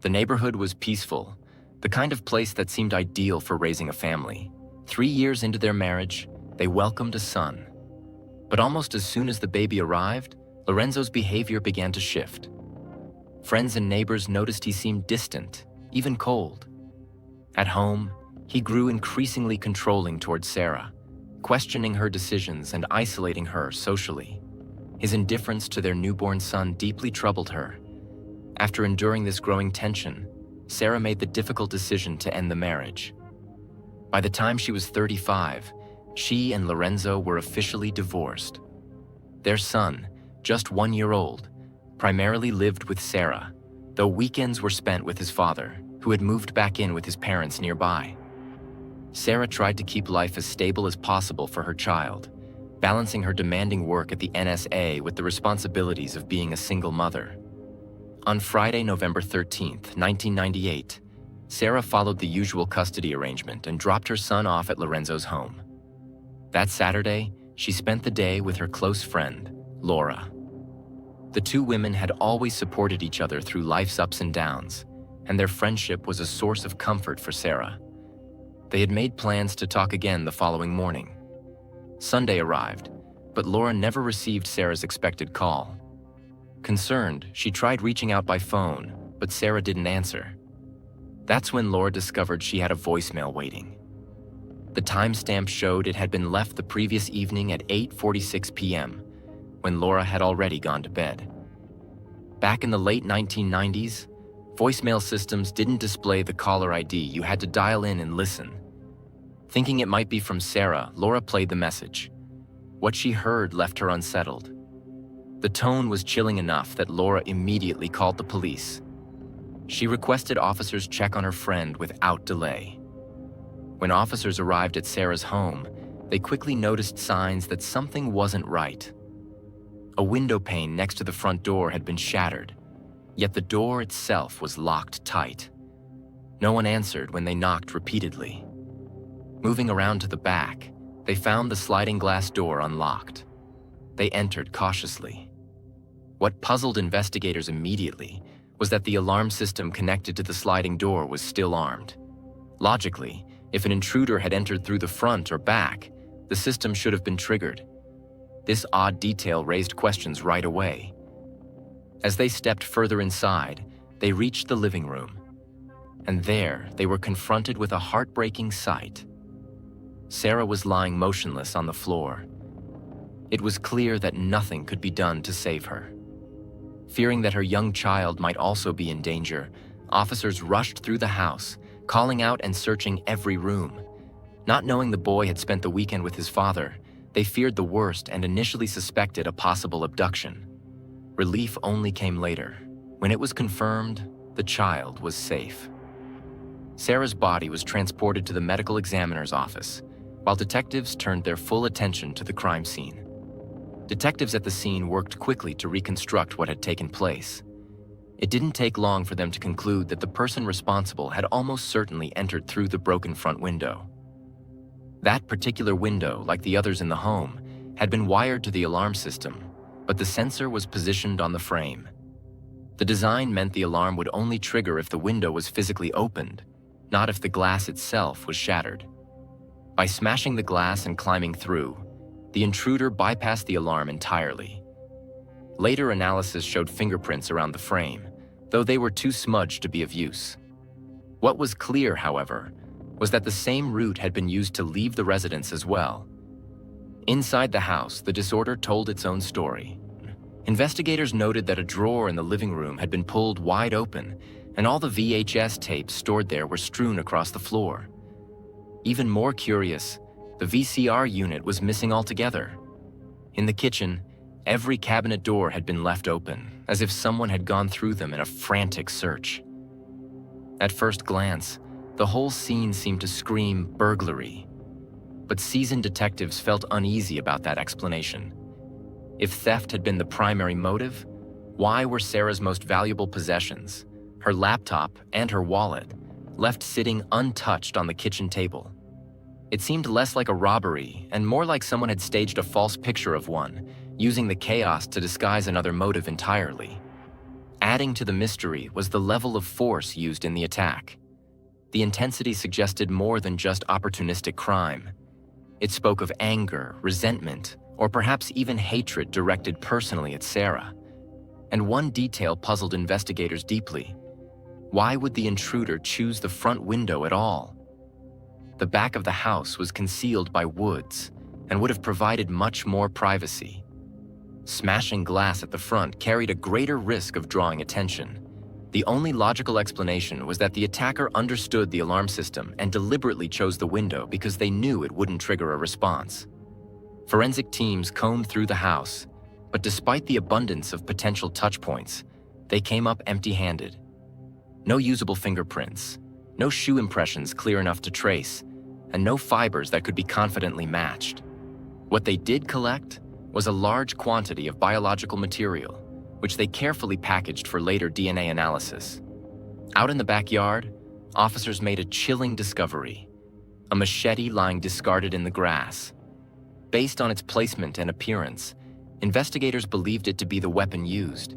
The neighborhood was peaceful, the kind of place that seemed ideal for raising a family. 3 years into their marriage, they welcomed a son. But almost as soon as the baby arrived, Lorenzo's behavior began to shift. Friends and neighbors noticed he seemed distant, even cold. At home, he grew increasingly controlling towards Sarah, questioning her decisions and isolating her socially. His indifference to their newborn son deeply troubled her. After enduring this growing tension, Sarah made the difficult decision to end the marriage. By the time she was 35, she and Lorenzo were officially divorced. Their son, just 1 year old, primarily lived with Sarah, though weekends were spent with his father, who had moved back in with his parents nearby. Sarah tried to keep life as stable as possible for her child, balancing her demanding work at the NSA with the responsibilities of being a single mother. On Friday, November 13th, 1998, Sarah followed the usual custody arrangement and dropped her son off at Lorenzo's home. That Saturday, she spent the day with her close friend, Laura. The two women had always supported each other through life's ups and downs, and their friendship was a source of comfort for Sarah. They had made plans to talk again the following morning. Sunday arrived, but Laura never received Sarah's expected call. Concerned, she tried reaching out by phone, but Sarah didn't answer. That's when Laura discovered she had a voicemail waiting. The timestamp showed it had been left the previous evening at 8:46 p.m., when Laura had already gone to bed. Back in the late 1990s, voicemail systems didn't display the caller ID. You had to dial in and listen. Thinking it might be from Sarah, Laura played the message. What she heard left her unsettled. The tone was chilling enough that Laura immediately called the police. She requested officers check on her friend without delay. When officers arrived at Sarah's home, they quickly noticed signs that something wasn't right. A window pane next to the front door had been shattered, yet the door itself was locked tight. No one answered when they knocked repeatedly. Moving around to the back, they found the sliding glass door unlocked. They entered cautiously. What puzzled investigators immediately was that the alarm system connected to the sliding door was still armed. Logically, if an intruder had entered through the front or back, the system should have been triggered. This odd detail raised questions right away. As they stepped further inside, they reached the living room. And there, they were confronted with a heartbreaking sight. Sarah was lying motionless on the floor. It was clear that nothing could be done to save her. Fearing that her young child might also be in danger, officers rushed through the house, calling out and searching every room. Not knowing the boy had spent the weekend with his father, they feared the worst and initially suspected a possible abduction. Relief only came later. When it was confirmed, the child was safe. Sarah's body was transported to the medical examiner's office, while detectives turned their full attention to the crime scene. Detectives at the scene worked quickly to reconstruct what had taken place. It didn't take long for them to conclude that the person responsible had almost certainly entered through the broken front window. That particular window, like the others in the home, had been wired to the alarm system, but the sensor was positioned on the frame. The design meant the alarm would only trigger if the window was physically opened, not if the glass itself was shattered. By smashing the glass and climbing through, the intruder bypassed the alarm entirely. Later analysis showed fingerprints around the frame, though they were too smudged to be of use. What was clear, however, was that the same route had been used to leave the residence as well. Inside the house, the disorder told its own story. Investigators noted that a drawer in the living room had been pulled wide open, and all the VHS tapes stored there were strewn across the floor. Even more curious, the VCR unit was missing altogether. In the kitchen, every cabinet door had been left open, as if someone had gone through them in a frantic search. At first glance, the whole scene seemed to scream burglary. But seasoned detectives felt uneasy about that explanation. If theft had been the primary motive, why were Sarah's most valuable possessions, her laptop and her wallet, left sitting untouched on the kitchen table? It seemed less like a robbery and more like someone had staged a false picture of one, using the chaos to disguise another motive entirely. Adding to the mystery was the level of force used in the attack. The intensity suggested more than just opportunistic crime. It spoke of anger, resentment, or perhaps even hatred directed personally at Sarah. And one detail puzzled investigators deeply. Why would the intruder choose the front window at all? The back of the house was concealed by woods and would have provided much more privacy. Smashing glass at the front carried a greater risk of drawing attention. The only logical explanation was that the attacker understood the alarm system and deliberately chose the window because they knew it wouldn't trigger a response. Forensic teams combed through the house, but despite the abundance of potential touchpoints, they came up empty-handed. No usable fingerprints, no shoe impressions clear enough to trace, and no fibers that could be confidently matched. What they did collect was a large quantity of biological material, which they carefully packaged for later DNA analysis. Out in the backyard, officers made a chilling discovery: a machete lying discarded in the grass. Based on its placement and appearance, investigators believed it to be the weapon used.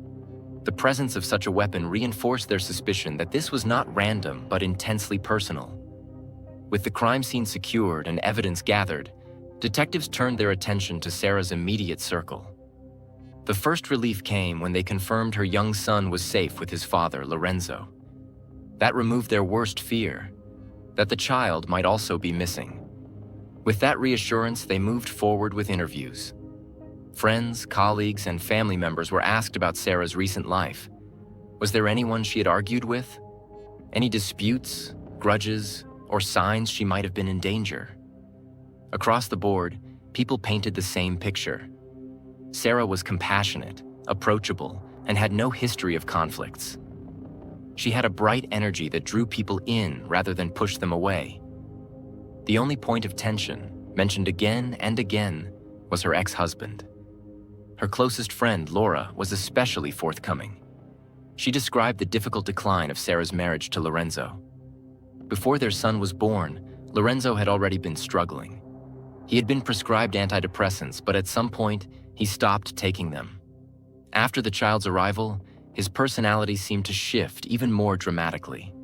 The presence of such a weapon reinforced their suspicion that this was not random but intensely personal. With the crime scene secured and evidence gathered, detectives turned their attention to Sarah's immediate circle. The first relief came when they confirmed her young son was safe with his father, Lorenzo. That removed their worst fear, that the child might also be missing. With that reassurance, they moved forward with interviews. Friends, colleagues, and family members were asked about Sarah's recent life. Was there anyone she had argued with? Any disputes, grudges, or signs she might have been in danger? Across the board, people painted the same picture. Sarah was compassionate, approachable, and had no history of conflicts. She had a bright energy that drew people in rather than pushed them away. The only point of tension, mentioned again and again, was her ex-husband. Her closest friend, Laura, was especially forthcoming. She described the difficult decline of Sarah's marriage to Lorenzo. Before their son was born, Lorenzo had already been struggling. He had been prescribed antidepressants, but at some point, he stopped taking them. After the child's arrival, his personality seemed to shift even more dramatically.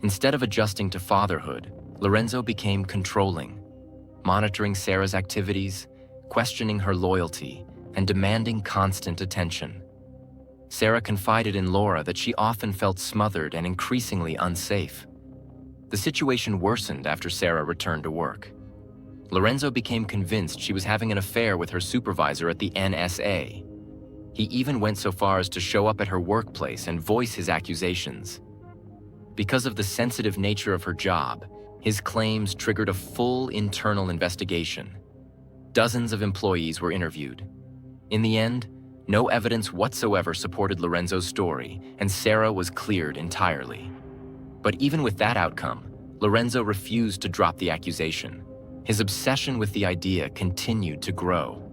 Instead of adjusting to fatherhood, Lorenzo became controlling, monitoring Sarah's activities, questioning her loyalty, and demanding constant attention. Sarah confided in Laura that she often felt smothered and increasingly unsafe. The situation worsened after Sarah returned to work. Lorenzo became convinced she was having an affair with her supervisor at the NSA. He even went so far as to show up at her workplace and voice his accusations. Because of the sensitive nature of her job, his claims triggered a full internal investigation. Dozens of employees were interviewed. In the end, no evidence whatsoever supported Lorenzo's story, and Sarah was cleared entirely. But even with that outcome, Lorenzo refused to drop the accusation. His obsession with the idea continued to grow.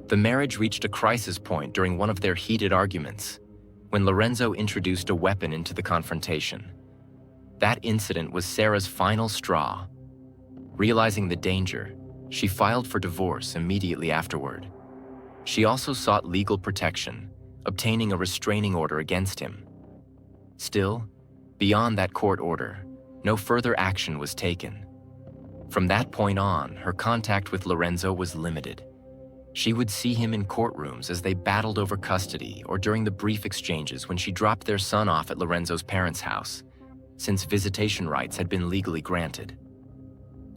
The marriage reached a crisis point during one of their heated arguments, when Lorenzo introduced a weapon into the confrontation. That incident was Sarah's final straw. Realizing the danger, she filed for divorce immediately afterward. She also sought legal protection, obtaining a restraining order against him. Still, beyond that court order, no further action was taken. From that point on, her contact with Lorenzo was limited. She would see him in courtrooms as they battled over custody or during the brief exchanges when she dropped their son off at Lorenzo's parents' house, since visitation rights had been legally granted.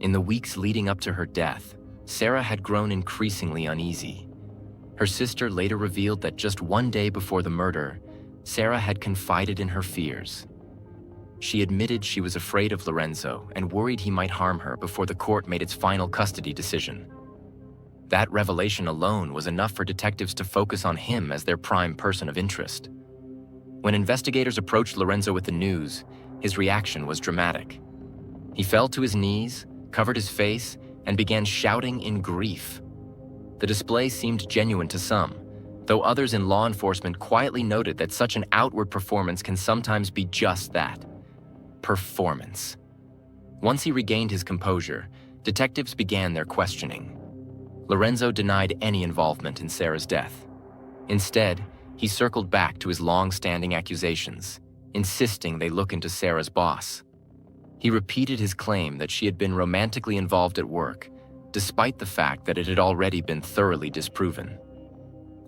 In the weeks leading up to her death, Sarah had grown increasingly uneasy. Her sister later revealed that just one day before the murder, Sarah had confided in her fears. She admitted she was afraid of Lorenzo and worried he might harm her before the court made its final custody decision. That revelation alone was enough for detectives to focus on him as their prime person of interest. When investigators approached Lorenzo with the news, his reaction was dramatic. He fell to his knees, covered his face, and began shouting in grief. The display seemed genuine to some, though others in law enforcement quietly noted that such an outward performance can sometimes be just that: performance. Once he regained his composure, detectives began their questioning. Lorenzo denied any involvement in Sarah's death. Instead, he circled back to his long-standing accusations, insisting they look into Sarah's boss. He repeated his claim that she had been romantically involved at work, despite the fact that it had already been thoroughly disproven.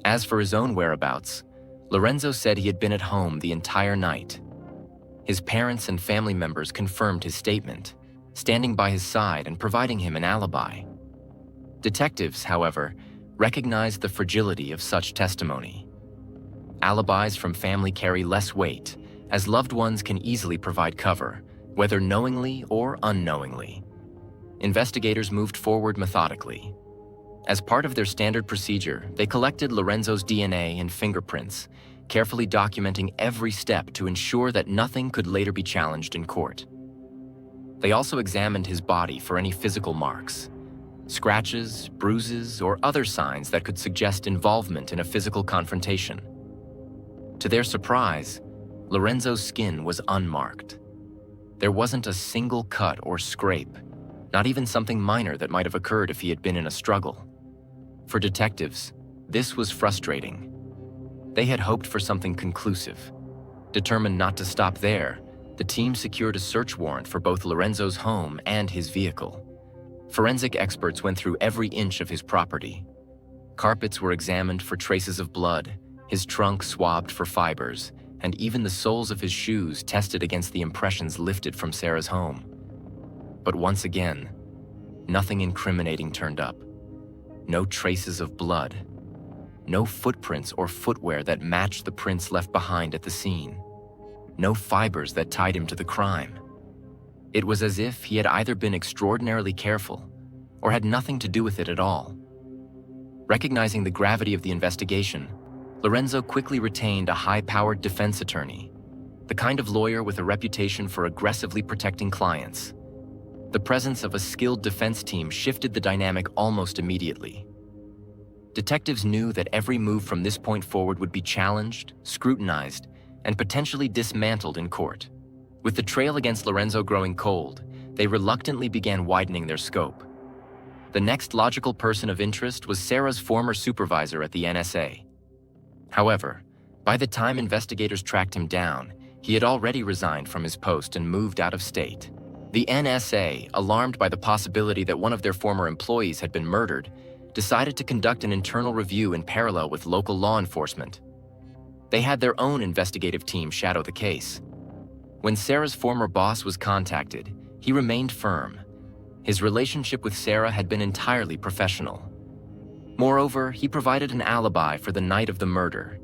As for his own whereabouts, Lorenzo said he had been at home the entire night. His parents and family members confirmed his statement, standing by his side and providing him an alibi. Detectives, however, recognized the fragility of such testimony. Alibis from family carry less weight, as loved ones can easily provide cover, whether knowingly or unknowingly. Investigators moved forward methodically. As part of their standard procedure, they collected Lorenzo's DNA and fingerprints, carefully documenting every step to ensure that nothing could later be challenged in court. They also examined his body for any physical marks, scratches, bruises, or other signs that could suggest involvement in a physical confrontation. To their surprise, Lorenzo's skin was unmarked. There wasn't a single cut or scrape, not even something minor that might have occurred if he had been in a struggle. For detectives, this was frustrating. They had hoped for something conclusive. Determined not to stop there, the team secured a search warrant for both Lorenzo's home and his vehicle. Forensic experts went through every inch of his property. Carpets were examined for traces of blood, his trunk swabbed for fibers, and even the soles of his shoes tested against the impressions lifted from Sarah's home. But once again, nothing incriminating turned up. No traces of blood. No footprints or footwear that matched the prints left behind at the scene. No fibers that tied him to the crime. It was as if he had either been extraordinarily careful or had nothing to do with it at all. Recognizing the gravity of the investigation, Lorenzo quickly retained a high-powered defense attorney, the kind of lawyer with a reputation for aggressively protecting clients. The presence of a skilled defense team shifted the dynamic almost immediately. Detectives knew that every move from this point forward would be challenged, scrutinized, and potentially dismantled in court. With the trail against Lorenzo growing cold, they reluctantly began widening their scope. The next logical person of interest was Sarah's former supervisor at the NSA. However, by the time investigators tracked him down, he had already resigned from his post and moved out of state. The NSA, alarmed by the possibility that one of their former employees had been murdered, decided to conduct an internal review in parallel with local law enforcement. They had their own investigative team shadow the case. When Sarah's former boss was contacted, he remained firm. His relationship with Sarah had been entirely professional. Moreover, he provided an alibi for the night of the murder.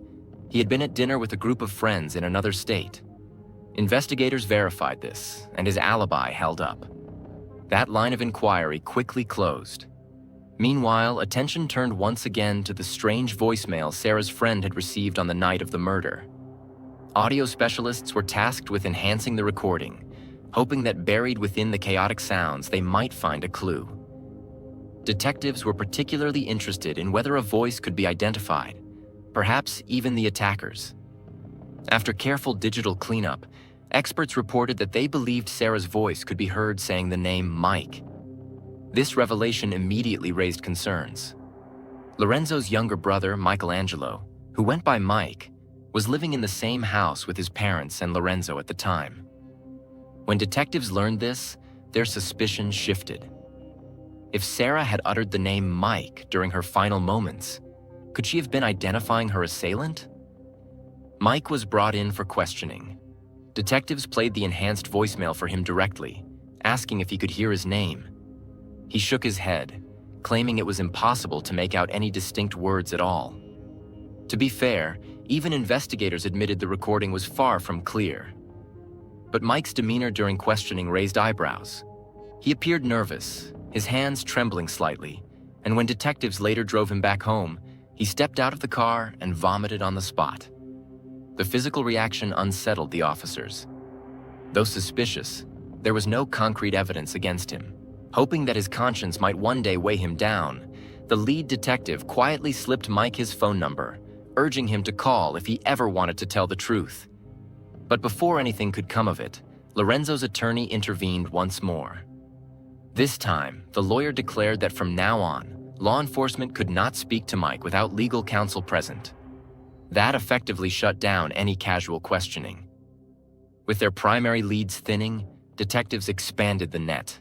He had been at dinner with a group of friends in another state. Investigators verified this, and his alibi held up. That line of inquiry quickly closed. Meanwhile, attention turned once again to the strange voicemail Sarah's friend had received on the night of the murder. Audio specialists were tasked with enhancing the recording, hoping that buried within the chaotic sounds they might find a clue. Detectives were particularly interested in whether a voice could be identified, perhaps even the attackers. After careful digital cleanup, experts reported that they believed Sarah's voice could be heard saying the name Mike. This revelation immediately raised concerns. Lorenzo's younger brother, Michelangelo, who went by Mike, was living in the same house with his parents and Lorenzo at the time. When detectives learned this, their suspicion shifted. If Sarah had uttered the name Mike during her final moments, could she have been identifying her assailant? Mike was brought in for questioning. Detectives played the enhanced voicemail for him directly, asking if he could hear his name. He shook his head, claiming it was impossible to make out any distinct words at all. To be fair, even investigators admitted the recording was far from clear. But Mike's demeanor during questioning raised eyebrows. He appeared nervous, his hands trembling slightly, and when detectives later drove him back home, he stepped out of the car and vomited on the spot. The physical reaction unsettled the officers. Though suspicious, there was no concrete evidence against him. Hoping that his conscience might one day weigh him down, the lead detective quietly slipped Mike his phone number, urging him to call if he ever wanted to tell the truth. But before anything could come of it, Lorenzo's attorney intervened once more. This time, the lawyer declared that from now on, law enforcement could not speak to Mike without legal counsel present. That effectively shut down any casual questioning. With their primary leads thinning, detectives expanded the net.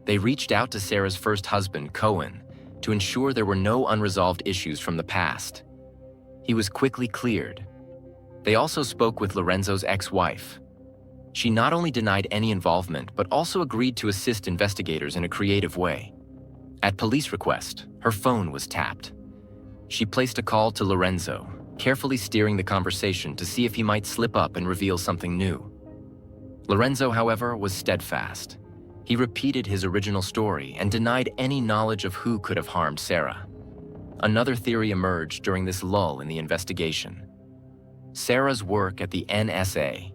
They reached out to Sarah's first husband, Cohen, to ensure there were no unresolved issues from the past. He was quickly cleared. They also spoke with Lorenzo's ex-wife. She not only denied any involvement, but also agreed to assist investigators in a creative way. At police request, her phone was tapped. She placed a call to Lorenzo, carefully steering the conversation to see if he might slip up and reveal something new. Lorenzo, however, was steadfast. He repeated his original story and denied any knowledge of who could have harmed Sarah. Another theory emerged during this lull in the investigation. Sarah's work at the NSA.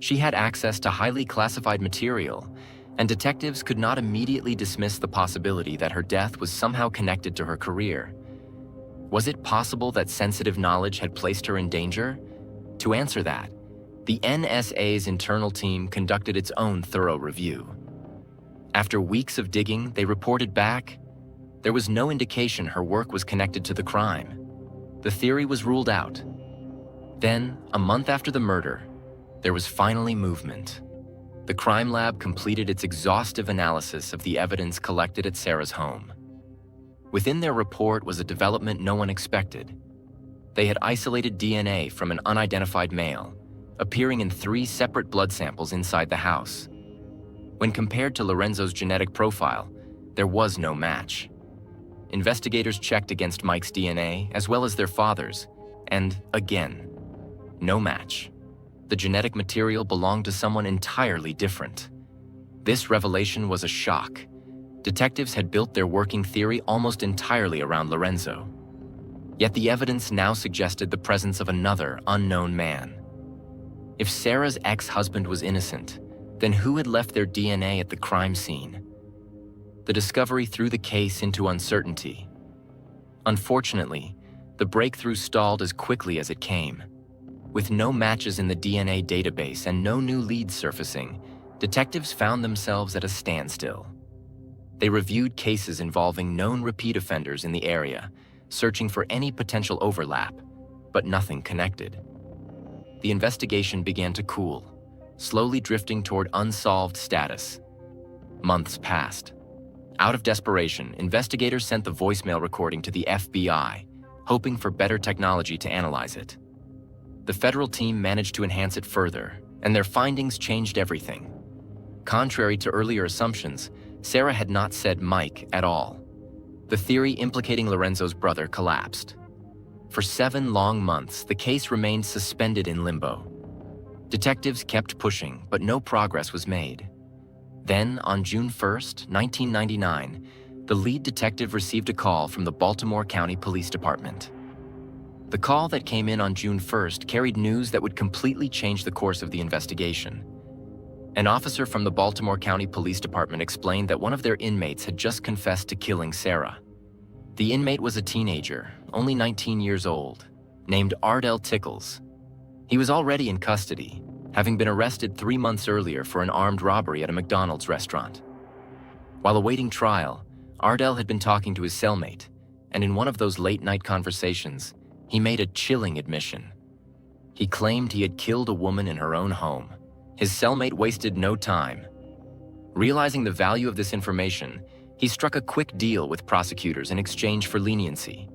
She had access to highly classified material, and detectives could not immediately dismiss the possibility that her death was somehow connected to her career. Was it possible that sensitive knowledge had placed her in danger? To answer that, the NSA's internal team conducted its own thorough review. After weeks of digging, they reported back, there was no indication her work was connected to the crime. The theory was ruled out. Then, a month after the murder, there was finally movement. The crime lab completed its exhaustive analysis of the evidence collected at Sarah's home. Within their report was a development no one expected. They had isolated DNA from an unidentified male, appearing in 3 separate blood samples inside the house. When compared to Lorenzo's genetic profile, there was no match. Investigators checked against Mike's DNA as well as their father's, and again, no match. The genetic material belonged to someone entirely different. This revelation was a shock. Detectives had built their working theory almost entirely around Lorenzo. Yet the evidence now suggested the presence of another unknown man. If Sarah's ex-husband was innocent, then who had left their DNA at the crime scene? The discovery threw the case into uncertainty. Unfortunately, the breakthrough stalled as quickly as it came. With no matches in the DNA database and no new leads surfacing, detectives found themselves at a standstill. They reviewed cases involving known repeat offenders in the area, searching for any potential overlap, but nothing connected. The investigation began to cool, slowly drifting toward unsolved status. Months passed. Out of desperation, investigators sent the voicemail recording to the FBI, hoping for better technology to analyze it. The federal team managed to enhance it further, and their findings changed everything. Contrary to earlier assumptions, Sarah had not said Mike at all. The theory implicating Lorenzo's brother collapsed. For 7 long months, the case remained suspended in limbo. Detectives kept pushing, but no progress was made. Then, on June 1st, 1999, the lead detective received a call from the Baltimore County Police Department. The call that came in on June 1st carried news that would completely change the course of the investigation. An officer from the Baltimore County Police Department explained that one of their inmates had just confessed to killing Sarah. The inmate was a teenager, only 19 years old, named Ardell Tickles. He was already in custody, having been arrested 3 months earlier for an armed robbery at a McDonald's restaurant. While awaiting trial, Ardell had been talking to his cellmate, and in one of those late-night conversations, he made a chilling admission. He claimed he had killed a woman in her own home. His cellmate wasted no time. Realizing the value of this information, he struck a quick deal with prosecutors in exchange for leniency.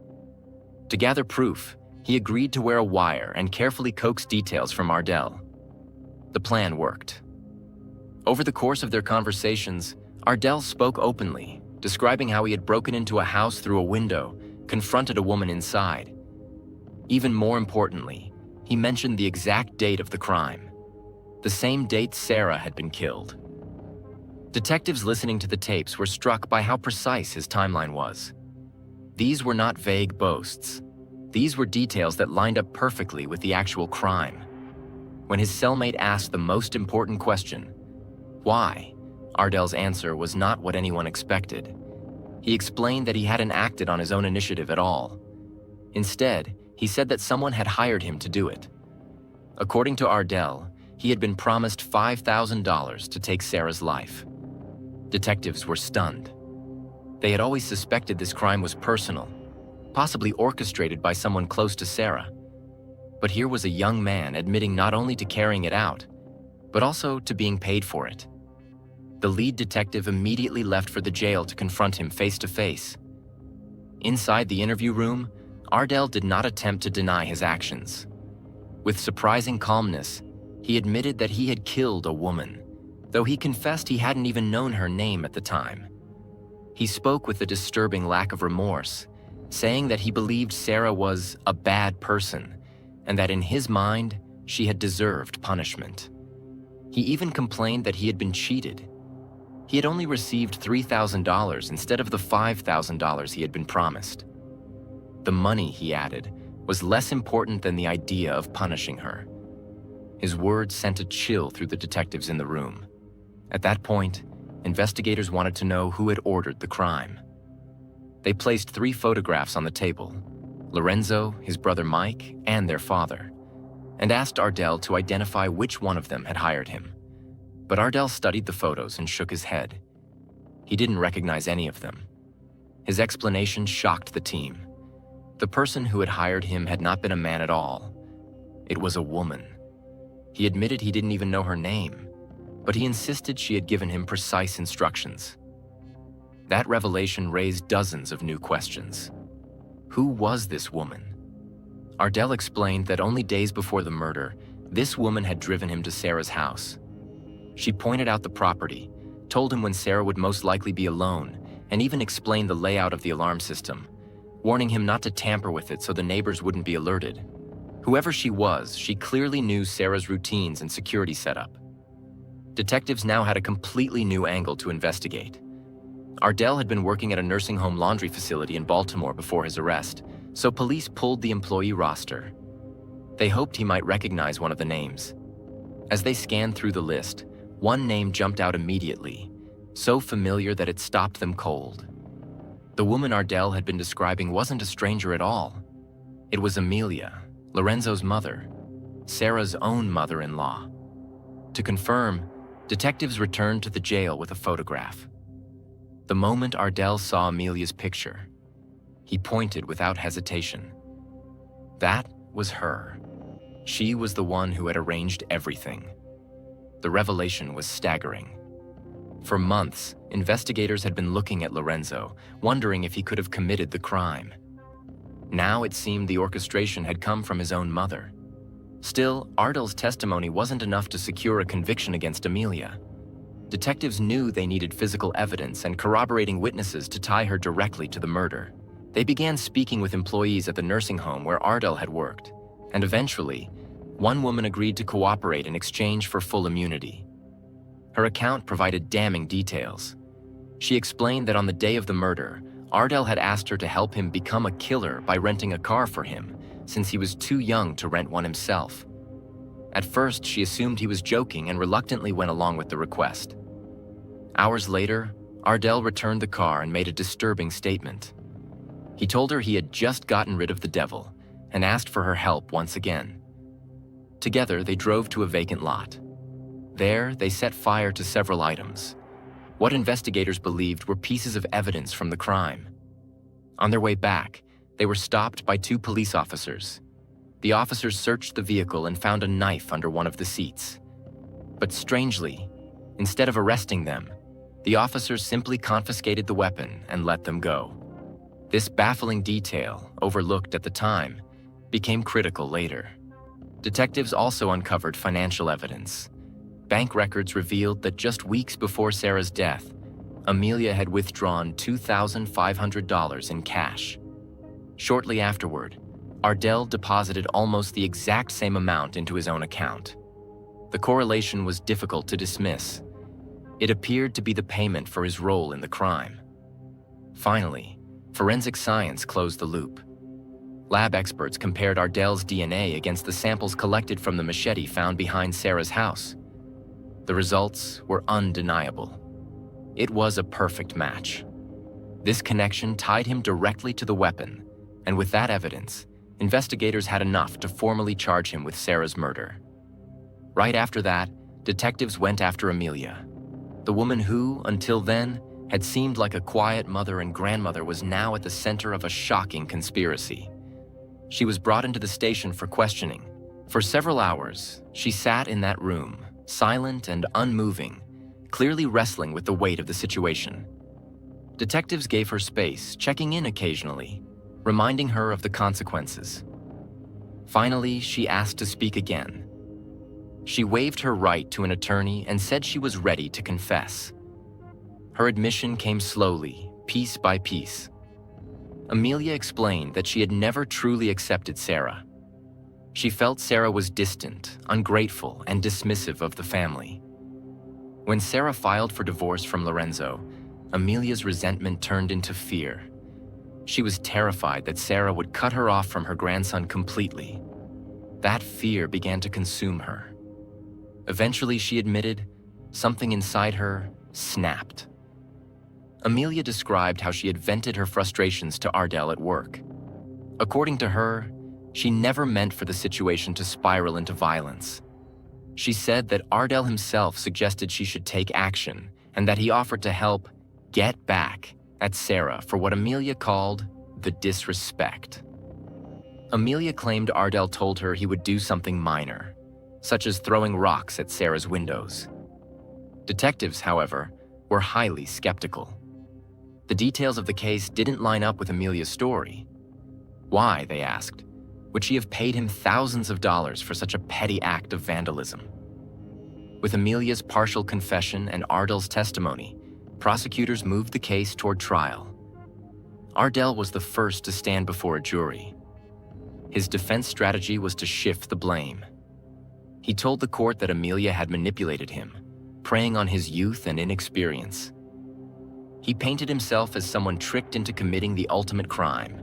To gather proof, he agreed to wear a wire and carefully coax details from Ardell. The plan worked. Over the course of their conversations, Ardell spoke openly, describing how he had broken into a house through a window, confronted a woman inside. Even more importantly, he mentioned the exact date of the crime, the same date Sarah had been killed. Detectives listening to the tapes were struck by how precise his timeline was. These were not vague boasts. These were details that lined up perfectly with the actual crime. When his cellmate asked the most important question, why, Ardell's answer was not what anyone expected. He explained that he hadn't acted on his own initiative at all. Instead, he said that someone had hired him to do it. According to Ardell, he had been promised $5,000 to take Sarah's life. Detectives were stunned. They had always suspected this crime was personal, possibly orchestrated by someone close to Sarah. But here was a young man admitting not only to carrying it out, but also to being paid for it. The lead detective immediately left for the jail to confront him face to face. Inside the interview room, Ardell did not attempt to deny his actions. With surprising calmness, he admitted that he had killed a woman, though he confessed he hadn't even known her name at the time. He spoke with a disturbing lack of remorse, saying that he believed Sarah was a bad person and that in his mind, she had deserved punishment. He even complained that he had been cheated. He had only received $3,000 instead of the $5,000 he had been promised. The money, he added, was less important than the idea of punishing her. His words sent a chill through the detectives in the room. At that point, investigators wanted to know who had ordered the crime. They placed 3 photographs on the table: Lorenzo, his brother Mike, and their father, and asked Ardell to identify which one of them had hired him. But Ardell studied the photos and shook his head. He didn't recognize any of them. His explanation shocked the team. The person who had hired him had not been a man at all. It was a woman. He admitted he didn't even know her name, but he insisted she had given him precise instructions. That revelation raised dozens of new questions. Who was this woman? Ardell explained that only days before the murder, this woman had driven him to Sarah's house. She pointed out the property, told him when Sarah would most likely be alone, and even explained the layout of the alarm system, warning him not to tamper with it so the neighbors wouldn't be alerted. Whoever she was, she clearly knew Sarah's routines and security setup. Detectives now had a completely new angle to investigate. Ardell had been working at a nursing home laundry facility in Baltimore before his arrest, so police pulled the employee roster. They hoped he might recognize one of the names. As they scanned through the list, one name jumped out immediately, so familiar that it stopped them cold. The woman Ardell had been describing wasn't a stranger at all. It was Amelia, Lorenzo's mother, Sarah's own mother-in-law. To confirm, detectives returned to the jail with a photograph. The moment Ardell saw Amelia's picture, he pointed without hesitation. That was her. She was the one who had arranged everything. The revelation was staggering. For months, investigators had been looking at Lorenzo, wondering if he could have committed the crime. Now it seemed the orchestration had come from his own mother. Still, Ardell's testimony wasn't enough to secure a conviction against Amelia. Detectives knew they needed physical evidence and corroborating witnesses to tie her directly to the murder. They began speaking with employees at the nursing home where Ardell had worked, and eventually, one woman agreed to cooperate in exchange for full immunity. Her account provided damning details. She explained that on the day of the murder, Ardell had asked her to help him become a killer by renting a car for him, since he was too young to rent one himself. At first, she assumed he was joking and reluctantly went along with the request. Hours later, Ardell returned the car and made a disturbing statement. He told her he had just gotten rid of the devil and asked for her help once again. Together, they drove to a vacant lot. There, they set fire to several items, what investigators believed were pieces of evidence from the crime. On their way back, they were stopped by 2 police officers. The officers searched the vehicle and found a knife under one of the seats. But strangely, instead of arresting them, the officers simply confiscated the weapon and let them go. This baffling detail, overlooked at the time, became critical later. Detectives also uncovered financial evidence. Bank records revealed that just weeks before Sarah's death, Amelia had withdrawn $2,500 in cash. Shortly afterward, Ardell deposited almost the exact same amount into his own account. The correlation was difficult to dismiss. It appeared to be the payment for his role in the crime. Finally, forensic science closed the loop. Lab experts compared Ardell's DNA against the samples collected from the machete found behind Sarah's house. The results were undeniable. It was a perfect match. This connection tied him directly to the weapon, and with that evidence, investigators had enough to formally charge him with Sarah's murder. Right after that, detectives went after Amelia. The woman who, until then, had seemed like a quiet mother and grandmother was now at the center of a shocking conspiracy. She was brought into the station for questioning. For several hours, she sat in that room, silent and unmoving, clearly wrestling with the weight of the situation. Detectives gave her space, checking in occasionally, reminding her of the consequences. Finally, she asked to speak again. She waived her right to an attorney and said she was ready to confess. Her admission came slowly, piece by piece. Amelia explained that she had never truly accepted Sarah. She felt Sarah was distant, ungrateful, and dismissive of the family. When Sarah filed for divorce from Lorenzo, Amelia's resentment turned into fear. She was terrified that Sarah would cut her off from her grandson completely. That fear began to consume her. Eventually, she admitted, something inside her snapped. Amelia described how she had vented her frustrations to Ardell at work. According to her, she never meant for the situation to spiral into violence. She said that Ardell himself suggested she should take action and that he offered to help get back at Sarah for what Amelia called the disrespect. Amelia claimed Ardell told her he would do something minor, such as throwing rocks at Sarah's windows. Detectives, however, were highly skeptical. The details of the case didn't line up with Amelia's story. Why, they asked, would she have paid him thousands of dollars for such a petty act of vandalism? With Amelia's partial confession and Ardell's testimony, prosecutors moved the case toward trial. Ardell was the first to stand before a jury. His defense strategy was to shift the blame. He told the court that Amelia had manipulated him, preying on his youth and inexperience. He painted himself as someone tricked into committing the ultimate crime.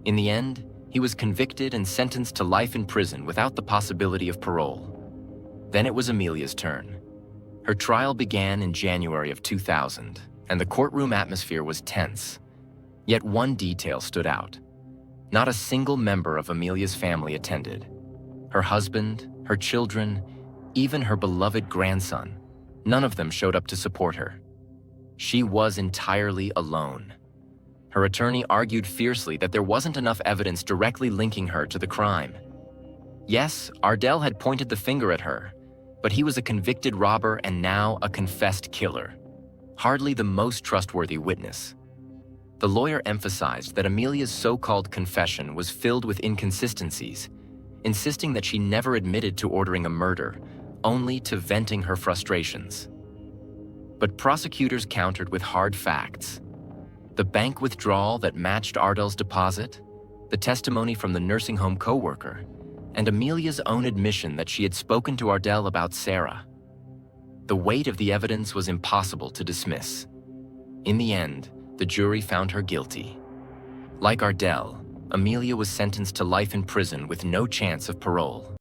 In the end, he was convicted and sentenced to life in prison without the possibility of parole. Then it was Amelia's turn. Her trial began in January of 2000, and the courtroom atmosphere was tense. Yet one detail stood out. Not a single member of Amelia's family attended. Her husband, her children, even her beloved grandson, none of them showed up to support her. She was entirely alone. Her attorney argued fiercely that there wasn't enough evidence directly linking her to the crime. Yes, Ardell had pointed the finger at her, but he was a convicted robber and now a confessed killer. Hardly the most trustworthy witness. The lawyer emphasized that Amelia's so-called confession was filled with inconsistencies, insisting that she never admitted to ordering a murder, only to venting her frustrations. But prosecutors countered with hard facts. The bank withdrawal that matched Ardell's deposit, the testimony from the nursing home coworker, and Amelia's own admission that she had spoken to Ardell about Sarah. The weight of the evidence was impossible to dismiss. In the end, the jury found her guilty. Like Ardell, Amelia was sentenced to life in prison with no chance of parole.